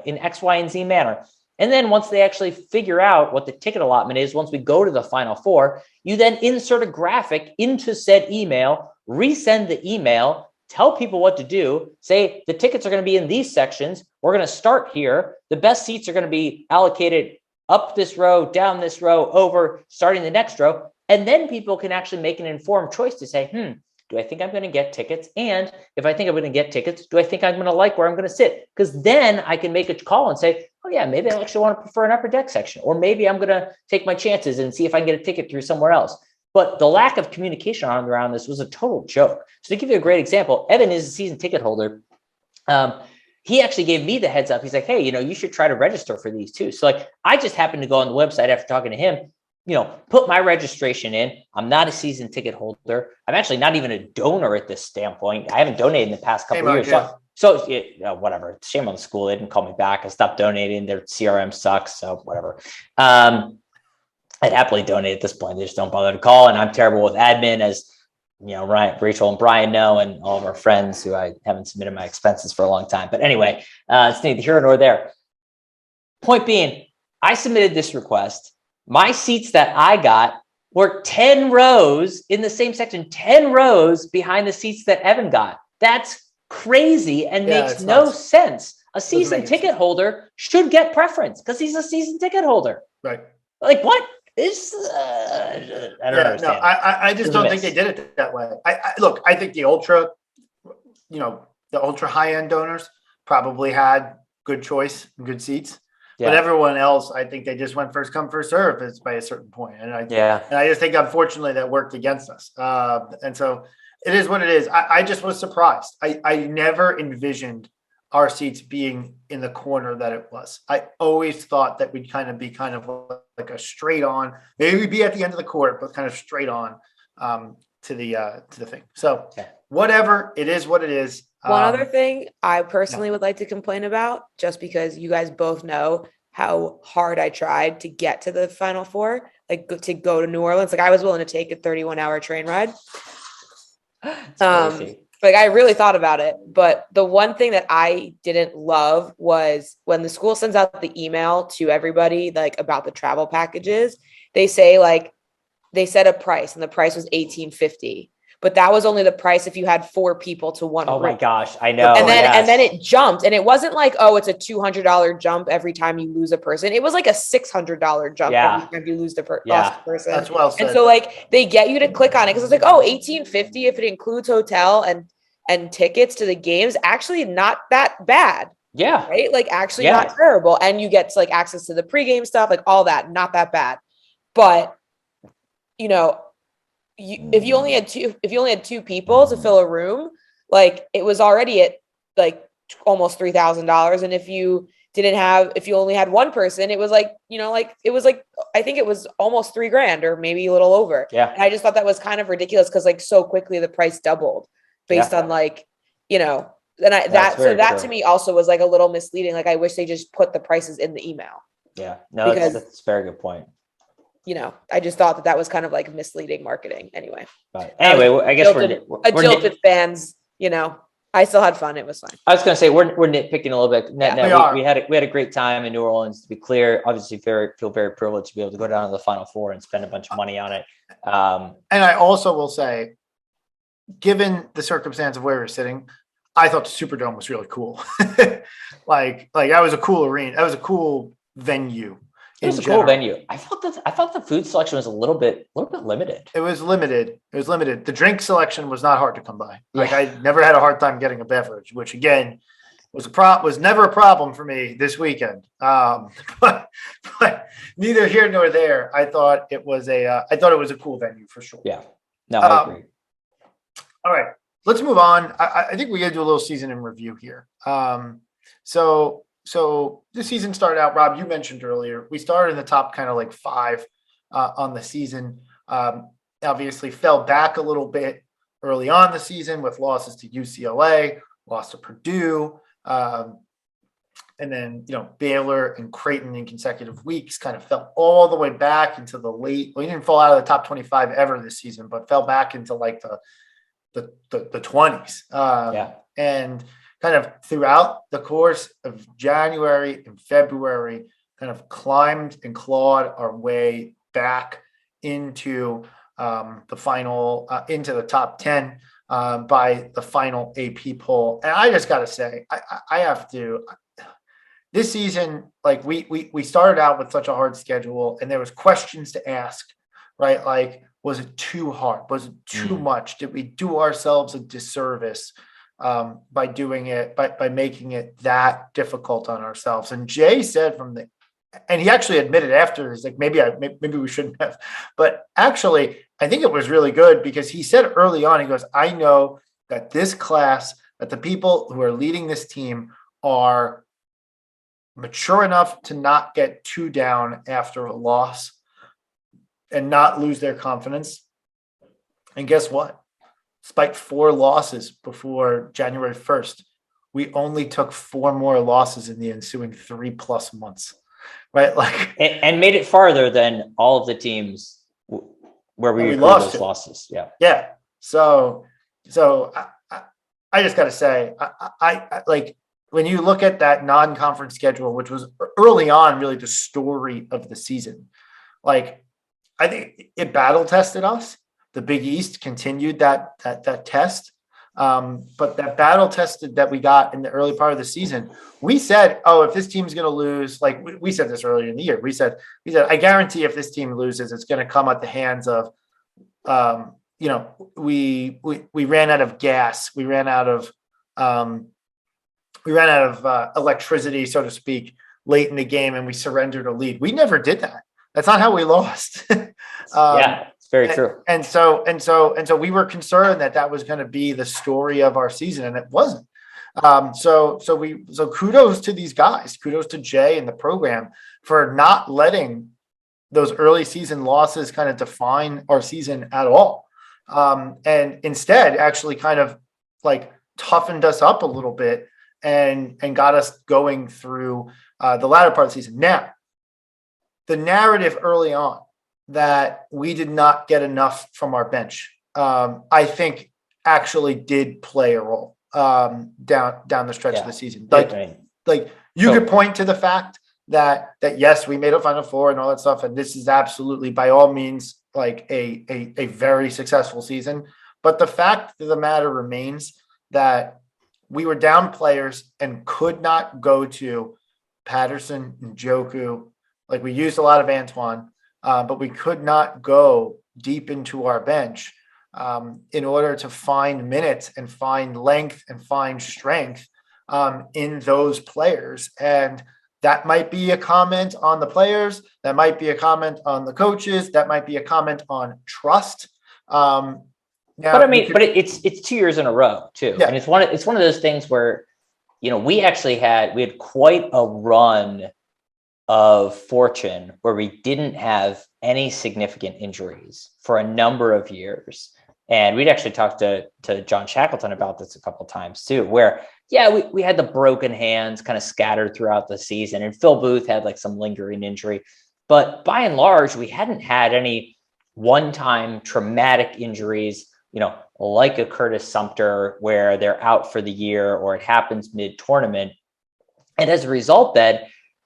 in X, Y, and Z manner. And then once they actually figure out what the ticket allotment is, once we go to the Final Four, you then insert a graphic into said email, resend the email, tell people what to do, say the tickets are going to be in these sections. We're going to start here. The best seats are going to be allocated up this row, down this row, over, starting the next row. And then people can actually make an informed choice to say, do I think I'm going to get tickets? And if I think I'm going to get tickets, do I think I'm going to like where I'm going to sit? Because then I can make a call and say, oh yeah, maybe I actually want to prefer an upper deck section, or maybe I'm going to take my chances and see if I can get a ticket through somewhere else. But the lack of communication around this was a total joke. So to give you a great example, Evan is a season ticket holder. He actually gave me the heads up. He's like, hey, you should try to register for these too. So like, I just happened to go on the website after talking to him, put my registration in. I'm not a season ticket holder. I'm actually not even a donor at this standpoint. I haven't donated in the past couple of years. So whatever. Shame on the school. They didn't call me back. I stopped donating. Their CRM sucks. So whatever. I'd happily donate at this point. They just don't bother to call. And I'm terrible with admin, as Rachel and Brian know, and all of our friends who I haven't submitted my expenses for a long time. But anyway, it's neither here nor there. Point being, I submitted this request. My seats that I got were 10 rows in the same section, 10 rows behind the seats that Evan got. That's crazy and makes no sense. A season ticket holder should get preference because he's a season ticket holder. Right. Like what? I don't understand. No, I just don't think they did it that way. I think the ultra high end donors probably had good choice and good seats. Yeah. But everyone else, I think they just went first come, first serve by a certain point. And I just think, unfortunately, that worked against us. And so it is what it is. I just was surprised. I never envisioned our seats being in the corner that it was. I always thought that we'd kind of be like a straight on, maybe we'd be at the end of the court, but kind of straight on to the thing. So whatever, it is what it is. One other thing I personally would like to complain about, just because you guys both know how hard I tried to get to the Final Four, like to go to New Orleans. Like I was willing to take a 31-hour train ride. Like I really thought about it, but the one thing that I didn't love was when the school sends out the email to everybody, like about the travel packages, they say like, they set a price and the price was $18.50. But that was only the price if you had 4 people to one. Oh my gosh, I know. And then it jumped, and it wasn't like, oh, it's a $200 jump every time you lose a person. It was like a $600 jump every time you lose lost a person. That's well said. And so like they get you to click on it because it's like, oh, $18.50 if it includes hotel and tickets to the games. Actually, not that bad. Yeah. Right. Like actually not terrible, and you get like access to the pregame stuff, like all that. Not that bad, but if you only had two people to fill a room, like it was already at like almost $3,000. And if you only had one person, it was like, I think it was almost $3,000 or maybe a little over. Yeah. And I just thought that was kind of ridiculous because like so quickly the price doubled based on like, that to me also was like a little misleading. Like I wish they just put the prices in the email. Yeah. No, that's a very good point. I just thought that was kind of like misleading marketing anyway. But anyway, I guess we're jilted fans, I still had fun. It was fun. I was going to say we're nitpicking a little bit. Net, we are. we had a great time in New Orleans. To be clear, obviously, feel very privileged to be able to go down to the Final Four and spend a bunch of money on it. And I also will say, given the circumstance of where we're sitting, I thought the Superdome was really cool. like that was a cool arena. That was a cool venue. It was a cool venue. I thought the food selection was a little bit limited. It was limited. The drink selection was not hard to come by. Like I never had a hard time getting a beverage, which again was never a problem for me this weekend. But neither here nor there. I thought it was a cool venue for sure. Yeah. No, I agree. All right, let's move on. I think we got to do a little season in review here. So this season started out, Rob, you mentioned earlier, we started in the top kind of like 5 on the season. Obviously fell back a little bit early on the season with losses to UCLA, lost to Purdue, and then, Baylor and Creighton in consecutive weeks kind of fell all the way back into the late, well, he didn't fall out of the top 25 ever this season, but fell back into like the 20s. And kind of throughout the course of January and February, kind of climbed and clawed our way back into the final, into the top 10 by the final AP poll. And I just got to say, I have to, this season, like we started out with such a hard schedule and there was questions to ask, right? Like, was it too hard? Was it too much? Did we do ourselves a disservice by doing it, by making it that difficult on ourselves? And Jay said and he actually admitted after, he's like, maybe we shouldn't have, but actually I think it was really good because he said early on, he goes, I know that this class, that the people who are leading this team are mature enough to not get too down after a loss and not lose their confidence. And guess what? Despite 4 losses before January 1st, we only took 4 more losses in the ensuing 3+ months, right? Like, and made it farther than all of the teams where we lost those losses. Yeah. Yeah. So I just got to say, I like when you look at that non-conference schedule, which was early on really the story of the season, like I think it battle tested us. The Big East continued that test. But that battle tested that we got in the early part of the season, we said, oh, if this team's going to lose, like we said this earlier in the year, we said, I guarantee if this team loses, it's going to come at the hands of, we ran out of gas. We ran out of electricity, so to speak, late in the game, and we surrendered a lead. We never did that. That's not how we lost. It's very true. And so we were concerned that was going to be the story of our season, and it wasn't. So kudos to these guys, kudos to Jay and the program for not letting those early season losses kind of define our season at all. And instead actually kind of like toughened us up a little bit and got us going through the latter part of the season. Now, the narrative early on that we did not get enough from our bench, I think actually did play a role down the stretch of the season. Like you could point to the fact that yes, we made a Final Four and all that stuff, and this is absolutely by all means like a very successful season. But the fact of the matter remains that we were down players and could not go to Patterson and Njoku. Like we used a lot of Antoine, but we could not go deep into our bench in order to find minutes and find length and find strength in those players. And that might be a comment on the players. That might be a comment on the coaches. That might be a comment on trust. Now, but I mean, it's 2 years in a row too. Yeah. And it's one of those things where, we had quite a run of fortune where we didn't have any significant injuries for a number of years. And we'd actually talked to John Shackleton about this a couple of times too, where, we had the broken hands kind of scattered throughout the season, and Phil Booth had like some lingering injury, but by and large, we hadn't had any one-time traumatic injuries, like a Curtis Sumter, where they're out for the year or it happens mid-tournament. And as a result, then,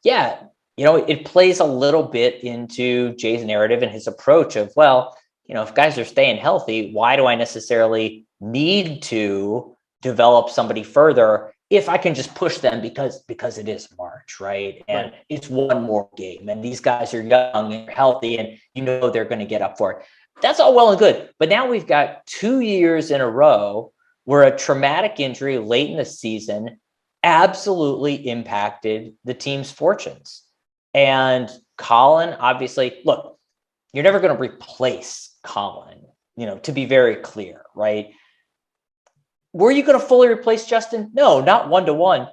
yeah, it plays a little bit into Jay's narrative and his approach of, well, if guys are staying healthy, why do I necessarily need to develop somebody further if I can just push them because it is March, right? And it's one more game, and these guys are young and healthy, and they're going to get up for it. That's all well and good. But now we've got 2 years in a row where a traumatic injury late in the season absolutely impacted the team's fortunes. And Colin, obviously, look, you're never going to replace Colin, to be very clear, right? Were you going to fully replace Justin? No, not 1-to-1.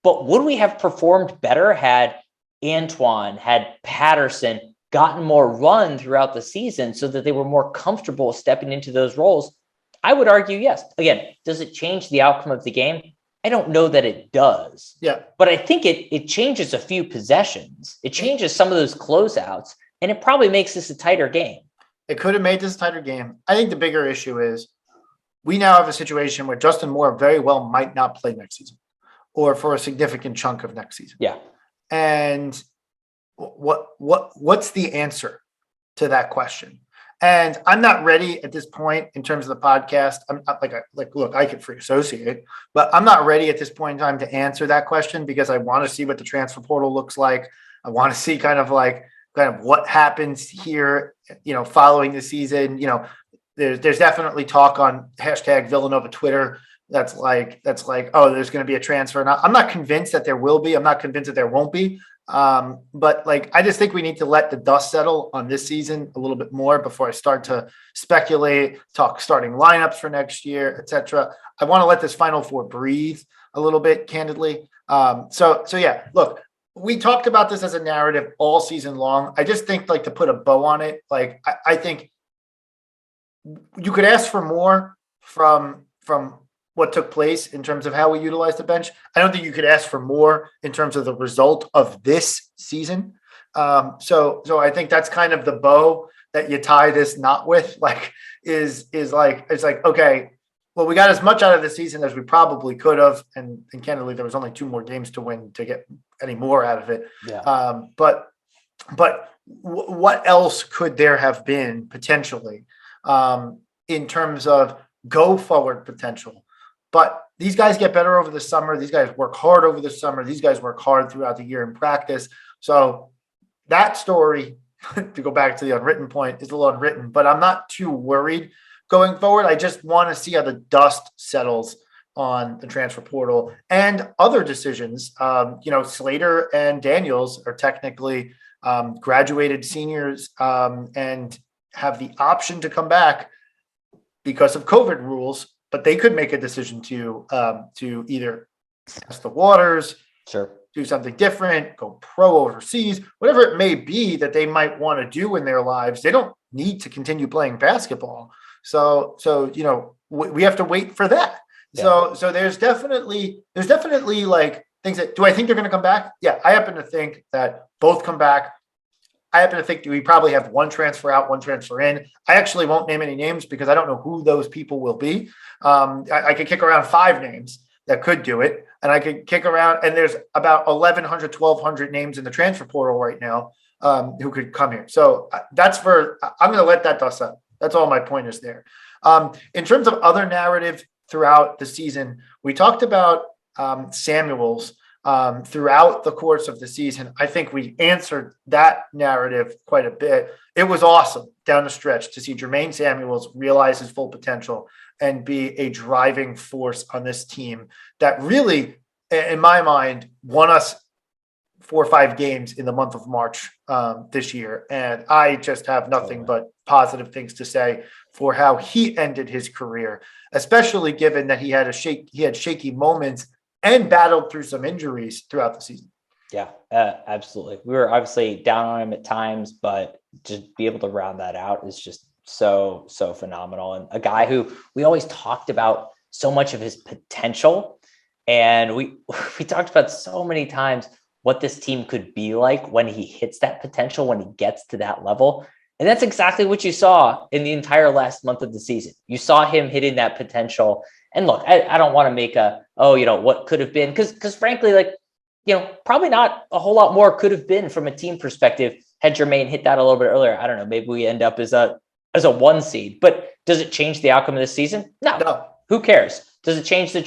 But would we have performed better had Antoine, had Patterson gotten more run throughout the season so that they were more comfortable stepping into those roles? I would argue yes. Again, does it change the outcome of the game? I don't know that it does. Yeah. But I think it changes a few possessions. It changes some of those closeouts, and it probably makes this a tighter game. It could have made this a tighter game. I think the bigger issue is we now have a situation where Justin Moore very well might not play next season or for a significant chunk of next season. Yeah. And what's the answer to that question? And I'm not ready at this point in terms of the podcast. I'm not look, I could free associate, but I'm not ready at this point in time to answer that question because I want to see what the transfer portal looks like. I want to see kind of what happens here, following the season. There's definitely talk on hashtag Villanova Twitter. That's like, oh, there's going to be a transfer. I'm not convinced that there will be. I'm not convinced that there won't be. But I just think we need to let the dust settle on this season a little bit more before I start to speculate, talk starting lineups for next year, etc. I want to let this Final Four breathe a little bit, candidly. So yeah, look, we talked about this as a narrative all season long. I just think to put a bow on it, I think you could ask for more from what took place in terms of how we utilized the bench. I don't think you could ask for more in terms of the result of this season. So I think that's kind of the bow that you tie this knot with, okay, well, we got as much out of the season as we probably could have. And candidly, there was only 2 more games to win to get any more out of it. Yeah. But what else could there have been potentially in terms of go forward potential? But these guys get better over the summer. These guys work hard over the summer. These guys work hard throughout the year in practice. So that story, to go back to the unwritten point, is a little unwritten, but I'm not too worried going forward. I just want to see how the dust settles on the transfer portal and other decisions. Slater and Daniels are technically graduated seniors and have the option to come back because of COVID rules, but they could make a decision to either test the waters, sure, do something different, go pro overseas, whatever it may be that they might want to do in their lives. They don't need to continue playing basketball. So we have to wait for that. Yeah. So there's definitely things that, do I think they're going to come back? Yeah, I happen to think that both come back. I happen to think we probably have one transfer out, one transfer in. I actually won't name any names because I don't know who those people will be. I could kick around 5 names that could do it. And I could kick around, and there's about 1,100, 1,200 names in the transfer portal right now who could come here. So I'm going to let that dust up. That's all my point is there. In terms of other narrative throughout the season, we talked about Samuels throughout the course of the season. I think we answered that narrative quite a bit. It was awesome down the stretch to see Jermaine Samuels realize his full potential and be a driving force on this team that really, in my mind, won us 4 or 5 games in the month of March this year. And I just have nothing but positive things to say for how he ended his career, especially given that he had shaky moments and battled through some injuries throughout the season. Yeah, absolutely. We were obviously down on him at times, but to be able to round that out is just so phenomenal. And a guy who we always talked about so much of his potential. And we talked about so many times what this team could be like when he hits that potential, when he gets to that level. And that's exactly what you saw in the entire last month of the season. You saw him hitting that potential. And look, I don't want to make what could have been, because frankly, probably not a whole lot more could have been from a team perspective had Jermaine hit that a little bit earlier. I don't know. Maybe we end up as a 1 seed, but does it change the outcome of this season? No. Who cares? Does it change the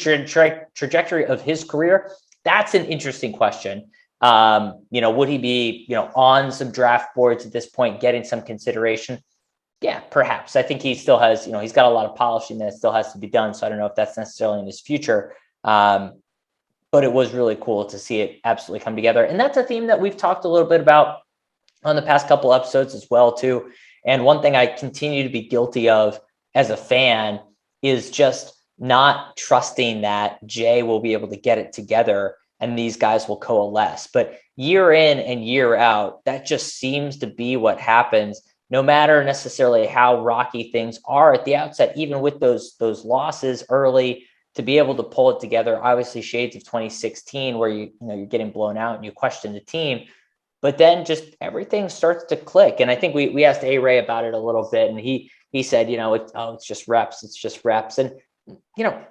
trajectory of his career? That's an interesting question. Would he be, on some draft boards at this point, getting some consideration? Yeah, perhaps. I think he still has, he's got a lot of polishing that still has to be done. So I don't know if that's necessarily in his future. But it was really cool to see it absolutely come together. And that's a theme that we've talked a little bit about on the past couple episodes as well, too. And one thing I continue to be guilty of as a fan is just not trusting that Jay will be able to get it together and these guys will coalesce. But year in and year out, that just seems to be what happens, no matter necessarily how rocky things are at the outset, even with those losses early, to be able to pull it together. Obviously, shades of 2016, where you're getting blown out and you question the team, but then just everything starts to click. And I think we asked A-Ray about it a little bit, and he said, it's just reps, and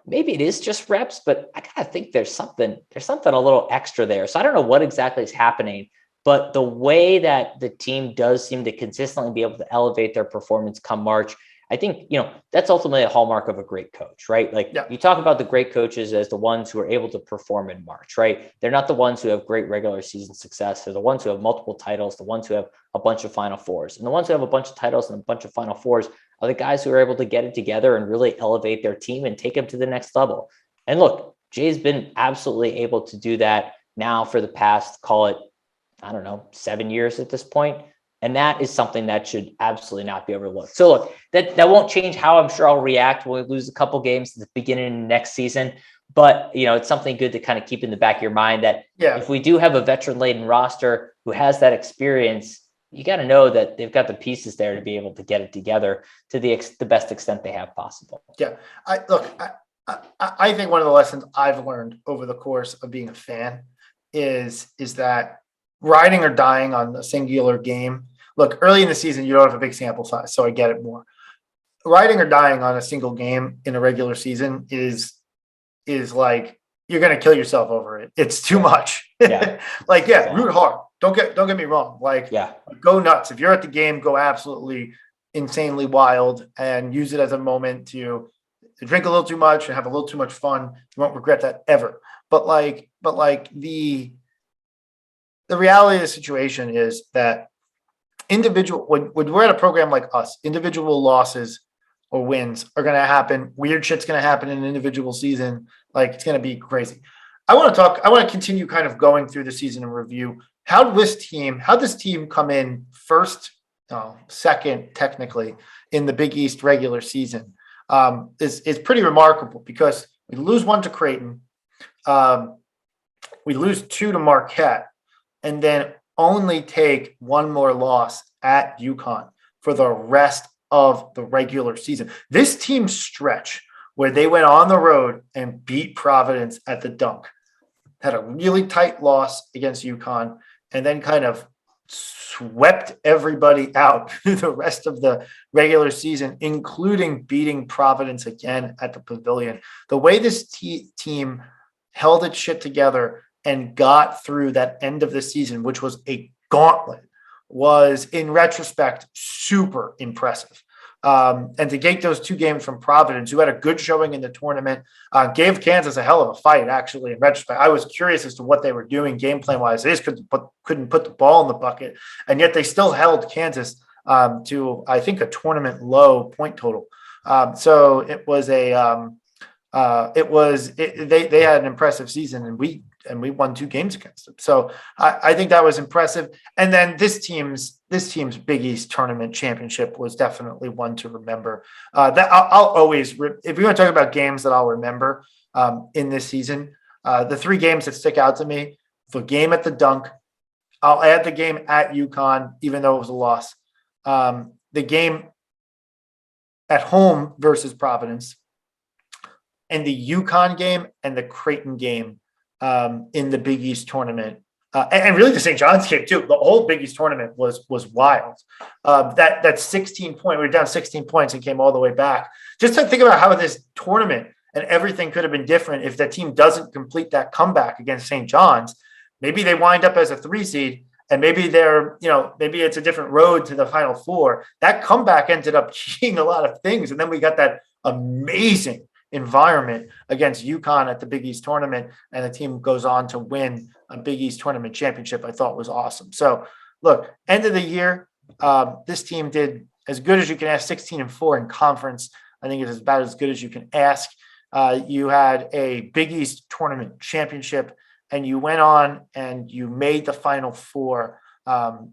maybe it is just reps, but I gotta think there's something a little extra there. So I don't know what exactly is happening, but the way that the team does seem to consistently be able to elevate their performance come March, I think, that's ultimately a hallmark of a great coach, right? You talk about the great coaches as the ones who are able to perform in March, right? They're not the ones who have great regular season success. They're the ones who have multiple titles, the ones who have a bunch of Final Fours. And the ones who have a bunch of titles and a bunch of Final Fours are the guys who are able to get it together and really elevate their team and take them to the next level. And look, Jay's been absolutely able to do that now for the past, call it, 7 years at this point. And that is something that should absolutely not be overlooked. So look, that won't change how I'm sure I'll react when we lose a couple games at the beginning of next season. But, it's something good to kind of keep in the back of your mind that if we do have a veteran-laden roster who has that experience, you got to know that they've got the pieces there to be able to get it together to the best extent they have possible. Yeah. I think one of the lessons I've learned over the course of being a fan is that riding or dying on a singular game. Look, early in the season, you don't have a big sample size, so I get it more. Riding or dying on a single game in a regular season is like you're going to kill yourself over it. It's too much. Yeah. Root hard. Don't get me wrong. Go nuts. If you're at the game, go absolutely insanely wild and use it as a moment to drink a little too much and have a little too much fun. You won't regret that ever. But the reality of the situation is that when we're at a program like us, individual losses or wins are going to happen. Weird shit's going to happen in an individual season. It's going to be crazy. I want to continue kind of going through the season in review. How'd this team come in second technically in the Big East regular season? Is pretty remarkable because we lose 1 to Creighton. We lose 2 to Marquette, and then only take 1 more loss at UConn for the rest of the regular season. This team stretch where they went on the road and beat Providence at the Dunk, had a really tight loss against UConn, and then kind of swept everybody out through the rest of the regular season, including beating Providence again at the Pavilion. The way this team held its shit together and got through that end of the season, which was a gauntlet, was in retrospect super impressive. And to get those 2 games from Providence, who had a good showing in the tournament, gave Kansas a hell of a fight, actually, in retrospect. I was curious as to what they were doing game plan wise. They just couldn't put the ball in the bucket, and yet they still held Kansas to, I think, a tournament low point total. So it was they had an impressive season, and we won 2 games against them. So I think that was impressive. And then this team's Big East tournament championship was definitely one to remember. That I'll always, if you're going to talk about games that I'll remember in this season, the 3 games that stick out to me: the game at the Dunk, I'll add the game at UConn, even though it was a loss, the game at home versus Providence, and the UConn game and the Creighton game in the Big East tournament and really the St. John's game too. The whole Big East tournament was wild. That 16 point, we were down 16 points and came all the way back. Just to think about how this tournament and everything could have been different if that team doesn't complete that comeback against St. John's. Maybe they wind up as a 3 seed, and maybe maybe it's a different road to the Final Four. That comeback ended up cheating a lot of things, and then we got that amazing environment against UConn at the Big East tournament, and the team goes on to win a Big East tournament championship. I thought was awesome. So look, end of the year, this team did as good as you can ask, 16-4 in conference. I think it's about as good as you can ask. You had a Big East tournament championship, and you went on and you made the Final Four, and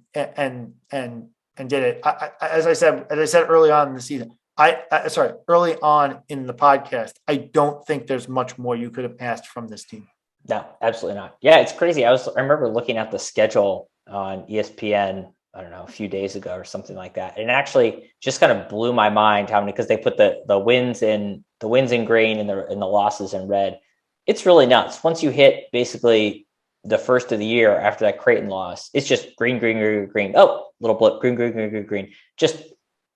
did it. As I said early on in the season, early on in the podcast, I don't think there's much more you could have asked from this team. No, absolutely not. Yeah, it's crazy. I remember looking at the schedule on ESPN, I don't know, a few days ago or something like that. And it actually just kind of blew my mind how many, because they put the wins in green and the losses in red. It's really nuts. Once you hit basically the first of the year after that Creighton loss, it's just green, green, green, green. Oh, little blip, green, green, green, green, green. Just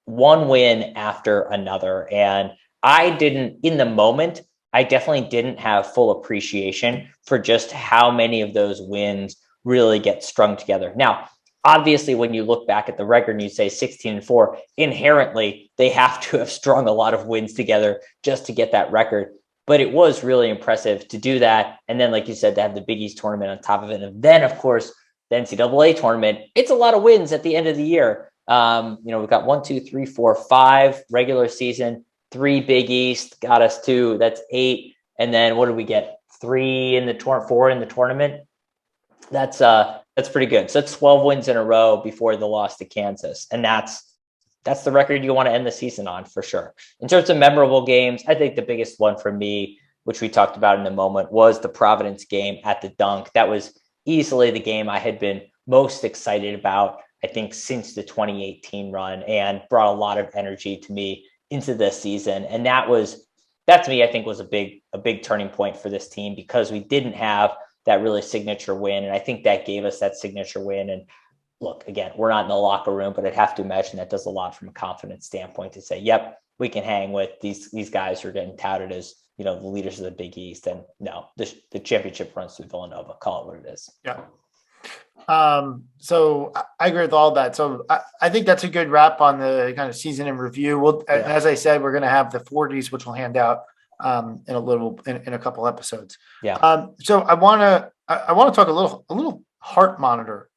one win after another. And in the moment, I definitely didn't have full appreciation for just how many of those wins really get strung together. Now, obviously, when you look back at the record and you say 16-4, inherently, they have to have strung a lot of wins together just to get that record. But it was really impressive to do that. And then, like you said, to have the Big East tournament on top of it. And then, of course, the NCAA tournament, it's a lot of wins at the end of the year. We've got 1, 2, 3, 4, 5 regular season, 3 Big East got us to, that's 8. And then what did we get? 3 in the tournament, 4 in the tournament. That's pretty good. So it's 12 wins in a row before the loss to Kansas. And that's the record you want to end the season on for sure. In terms of memorable games, I think the biggest one for me, which we talked about in a moment, was the Providence game at the Dunk. That was easily the game I had been most excited about, I think, since the 2018 run, and brought a lot of energy to me into this season. And that to me, I think, was a big turning point for this team, because we didn't have that really signature win. And I think that gave us that signature win. And look, again, we're not in the locker room, but I'd have to imagine that does a lot from a confidence standpoint to say, yep, we can hang with these guys who are getting touted as, the leaders of the Big East. And no, the championship runs through Villanova. Call it what it is. Yeah. So I agree with all that. So I think that's a good wrap on the kind of season in review. As I said, we're going to have the 40s, which we'll hand out in a couple episodes. Yeah. So I want to talk a little heart monitor,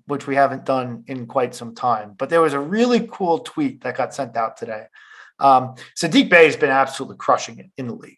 which we haven't done in quite some time, but there was a really cool tweet that got sent out today. Saddiq Bey has been absolutely crushing it in the league.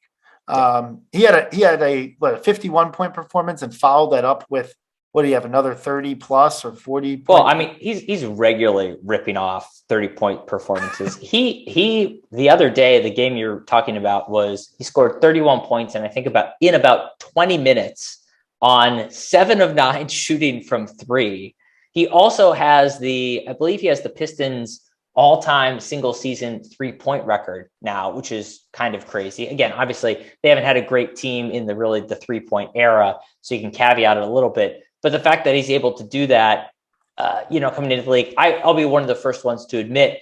He had a 51 point performance and followed that up with, what do you have, another 30 plus or 40? Well, I mean, he's regularly ripping off 30-point performances. He the other day, the game you're talking about, was he scored 31 points, and I think in about 20 minutes on 7 of 9 shooting from 3. He also has I believe he has the Pistons all-time single season 3-point record now, which is kind of crazy. Again, obviously they haven't had a great team in the 3-point era, so you can caveat it a little bit. But the fact that he's able to do that, coming into the league, I'll be one of the first ones to admit,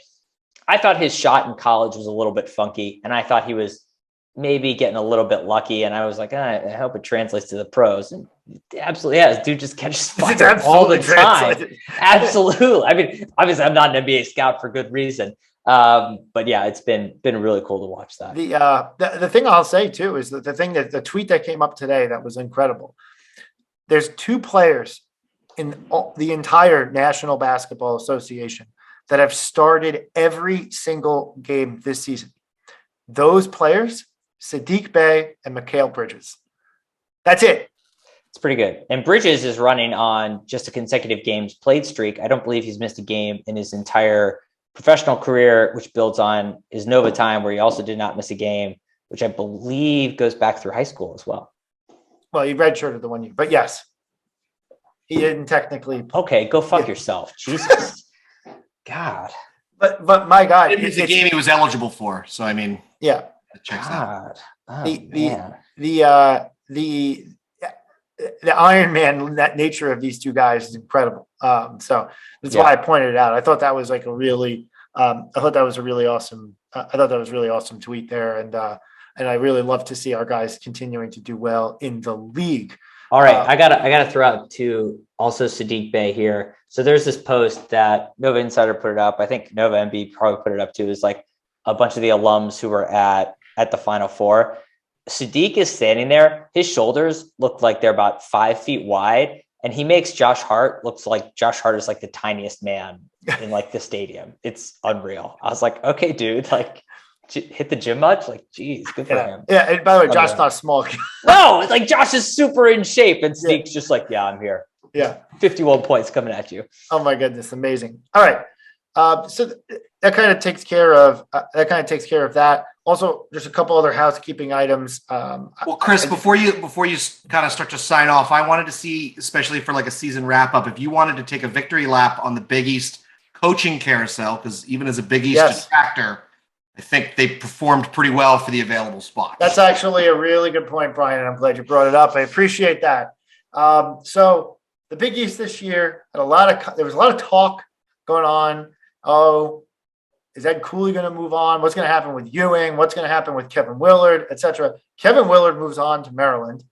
I thought his shot in college was a little bit funky, and I thought he was maybe getting a little bit lucky. And I was like, I hope it translates to the pros. And it absolutely has. Dude just catches fire all the time. Absolutely. I mean, obviously, I'm not an NBA scout for good reason. But yeah, it's been really cool to watch that. The thing I'll say too is that the tweet that came up today that was incredible. There's 2 players in the entire National Basketball Association that have started every single game this season. Those players, Saddiq Bey and Mikal Bridges. That's it. It's pretty good. And Bridges is running on just a consecutive games played streak. I don't believe he's missed a game in his entire professional career, which builds on his Nova time, where he also did not miss a game, which I believe goes back through high school as well. Well, he redshirted the 1 year, but yes, he didn't technically. Okay, go fuck yourself. Jesus. God. But my God, it's a game he was eligible for. So I mean, yeah. It checks out. Oh, the Iron Man, that nature of these two guys is incredible. So that's why I pointed it out. I thought that was like a really, I thought that was a really awesome. I thought that was a really awesome tweet there, and I really love to see our guys continuing to do well in the league. All right, I gotta throw out to also Sadiq Bey here. So there's this post that Nova Insider put it up. I think Nova MB probably put it up too. Is like a bunch of the alums who were at the Final Four. Sadiq is standing there. His shoulders look like they're about 5 feet wide, and he makes Josh Hart looks like Josh Hart is like the tiniest man in like the stadium. It's unreal. I was like, okay, dude, like hit the gym much? Like, geez, good for him. Yeah, and by the way, Josh's not small. No, it's like Josh is super in shape, and Sadiq's just like, yeah, I'm here. Yeah, 51 points coming at you. Oh my goodness, amazing. All right, so that kind of takes care of that. Also, just a couple other housekeeping items. Well, Chris, before you kind of start to sign off, I wanted to see, especially for like a season wrap up, if you wanted to take a victory lap on the Big East coaching carousel, because even as a Big East detractor, I think they performed pretty well for the available spots. That's actually a really good point, Brian, and I'm glad you brought it up. I appreciate that. So the Big East this year had there was a lot of talk going on. Oh, is Ed Cooley going to move on? What's going to happen with Ewing? What's going to happen with Kevin Willard, etc.? Kevin Willard moves on to Maryland,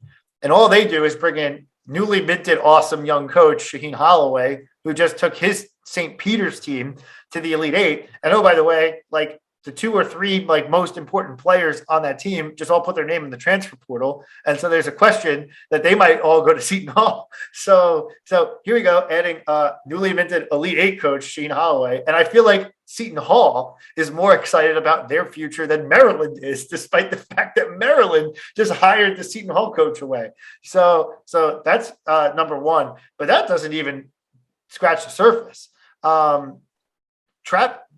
and all they do is bring in newly minted, awesome young coach Shaheen Holloway, who just took his St. Peter's team to the Elite Eight. And oh, by the way, like the 2 or 3 like most important players on that team just all put their name in the transfer portal, and so there's a question that they might all go to Seton Hall. So here we go, adding newly minted Elite Eight coach Shaheen Holloway, and I feel like Seton Hall is more excited about their future than Maryland is, despite the fact that Maryland just hired the Seton Hall coach away. So that's number one, but that doesn't even scratch the surface.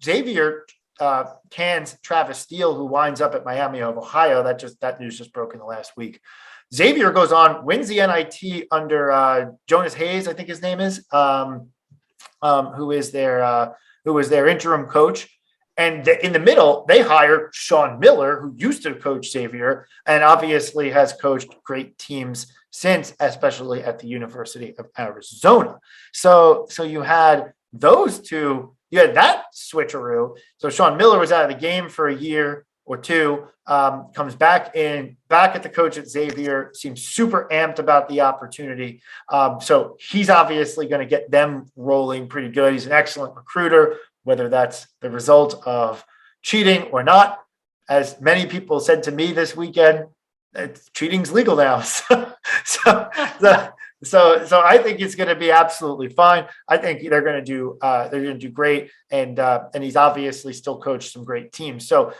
Xavier cans Travis Steele, who winds up at Miami of Ohio. That news just broke in the last week. Xavier goes on, wins the NIT under Jonas Hayes, I think his name is, who was their interim coach. And in the middle, they hire Sean Miller, who used to coach Xavier and obviously has coached great teams since, especially at the University of Arizona. So you had those two. You had that switcheroo. So Sean Miller was out of the game for a year or two, comes back at the coach at Xavier, seems super amped about the opportunity. So he's obviously going to get them rolling pretty good. He's an excellent recruiter, whether that's the result of cheating or not. As many people said to me this weekend, cheating's legal now. So I think it's going to be absolutely fine. I think they're going to do great, and he's obviously still coached some great teams. So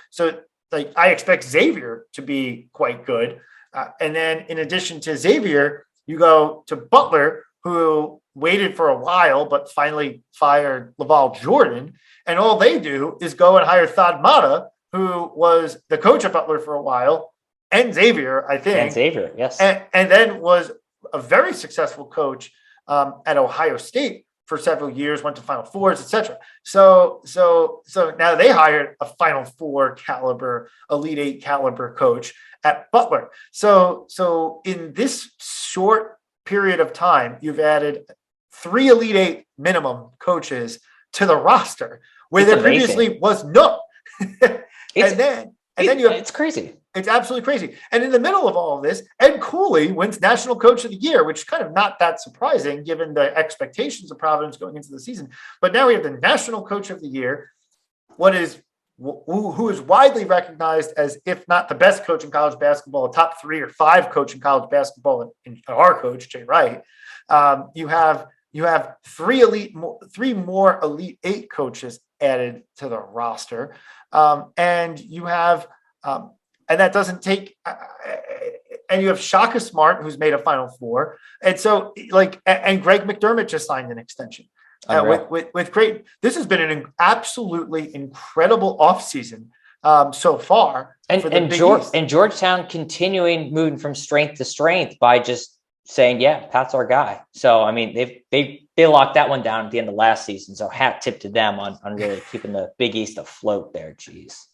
like I expect Xavier to be quite good, and then in addition to Xavier, you go to Butler, who waited for a while but finally fired Laval Jordan, and all they do is go and hire Thad Matta, who was the coach at Butler for a while, and Xavier, I think, yes, and then was a very successful coach at Ohio State for several years, went to Final Fours, etc. So now they hired a Final Four caliber, Elite Eight caliber coach at Butler. So in this short period of time, you've added 3 Elite Eight minimum coaches to the roster, where there previously was no. It's crazy. It's absolutely crazy. And in the middle of all of this, Ed Cooley wins National Coach of the Year, which is kind of not that surprising given the expectations of Providence going into the season. But now we have the National Coach of the Year, who is widely recognized as, if not the best coach in college basketball, a top 3 or 5 coach in college basketball, in our coach, Jay Wright. You have 3 more Elite Eight coaches added to the roster. And you have and that doesn't take and you have Shaka Smart, who's made a Final Four. And so and Greg McDermott just signed an extension with great. This has been an absolutely incredible offseason so far. And Georgetown continuing moving from strength to strength by just saying, yeah, Pat's our guy. So, I mean, they locked that one down at the end of last season. So hat tip to them on really keeping the Big East afloat there. Jeez.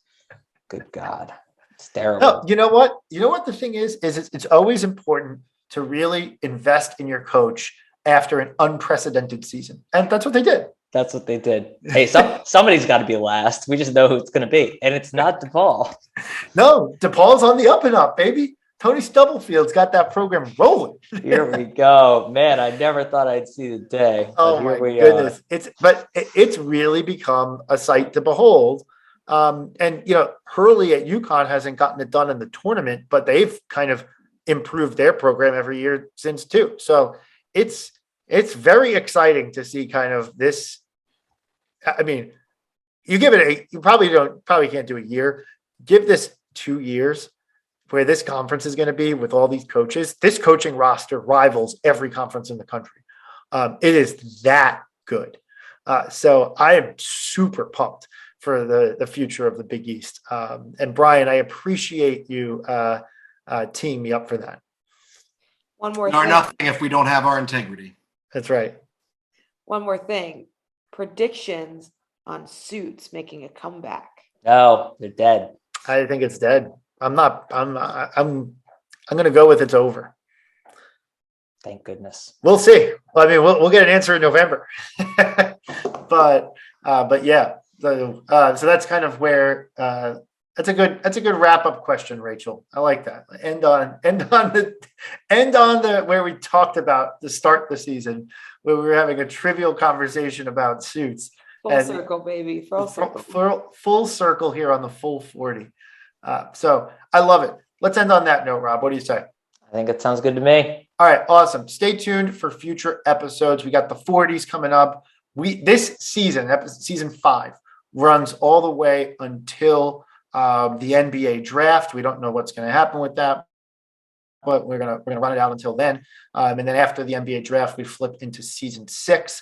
Good God. It's terrible. No, you know what? The thing is it's always important to really invest in your coach after an unprecedented season. And that's what they did. That's what they did. Hey, somebody's got to be last. We just know who it's going to be. And it's not DePaul. No, DePaul's on the up and up, baby. Tony Stubblefield's got that program rolling. Here we go. Man, I never thought I'd see the day. Oh my goodness. It's really become a sight to behold. And Hurley at UConn hasn't gotten it done in the tournament, but they've kind of improved their program every year since too. So it's very exciting to see kind of this. I mean, you give it you probably can't do a year. Give this 2 years where this conference is going to be with all these coaches. This coaching roster rivals every conference in the country. It is that good. So I am super pumped for the future of the Big East. And Brian, I appreciate you teeing me up for that. One more We are thing. nothing if we don't have our integrity. That's right. One more thing. Predictions on Suits making a comeback. No, they're dead. I think it's dead. I'm going to go with it's over. Thank goodness. We'll see. I mean, we'll get an answer in November, but yeah. So that's kind of where that's a good wrap up question, Rachel. I like that. End on the where we talked about the start of the season, where we were having a trivial conversation about Suits. Full circle, baby. Full circle. Full circle here on the full 40. So I love it. Let's end on that note, Rob. What do you say? I think it sounds good to me. All right, awesome. Stay tuned for future episodes. We got the 40s coming up. This season, season 5, runs all the way until the NBA draft. We don't know what's going to happen with that, but we're gonna run it out until then. And then after the NBA draft, we flip into season 6.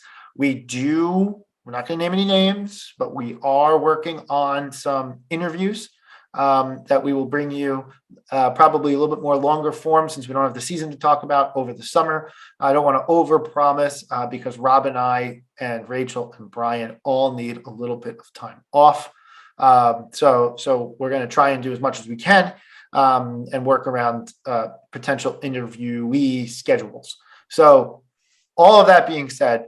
We're not going to name any names, but we are working on some interviews that we will bring you probably a little bit more longer form since we don't have the season to talk about over the summer. I don't want to overpromise because Rob and I and Rachel and Brian all need a little bit of time off. So we're going to try and do as much as we can and work around potential interviewee schedules. So all of that being said,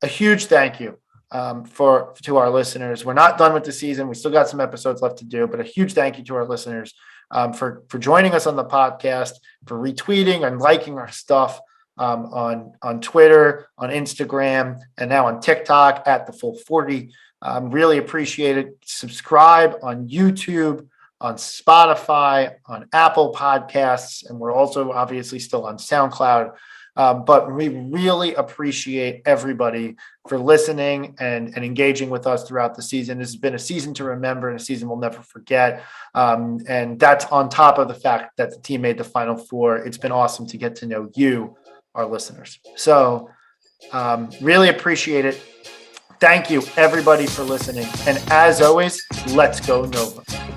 a huge thank you to our listeners. We're not done with the season. We still got some episodes left to do, but a huge thank you to our listeners for joining us on the podcast, for retweeting and liking our stuff on Twitter, on Instagram, and now on TikTok at the Full 40. Really appreciate it. Subscribe on YouTube, on Spotify, on Apple Podcasts, and we're also obviously still on SoundCloud. But we really appreciate everybody for listening and engaging with us throughout the season. This has been a season to remember and a season we'll never forget. And that's on top of the fact that the team made the Final Four. It's been awesome to get to know you, our listeners. So really appreciate it. Thank you, everybody, for listening. And as always, let's go Nova.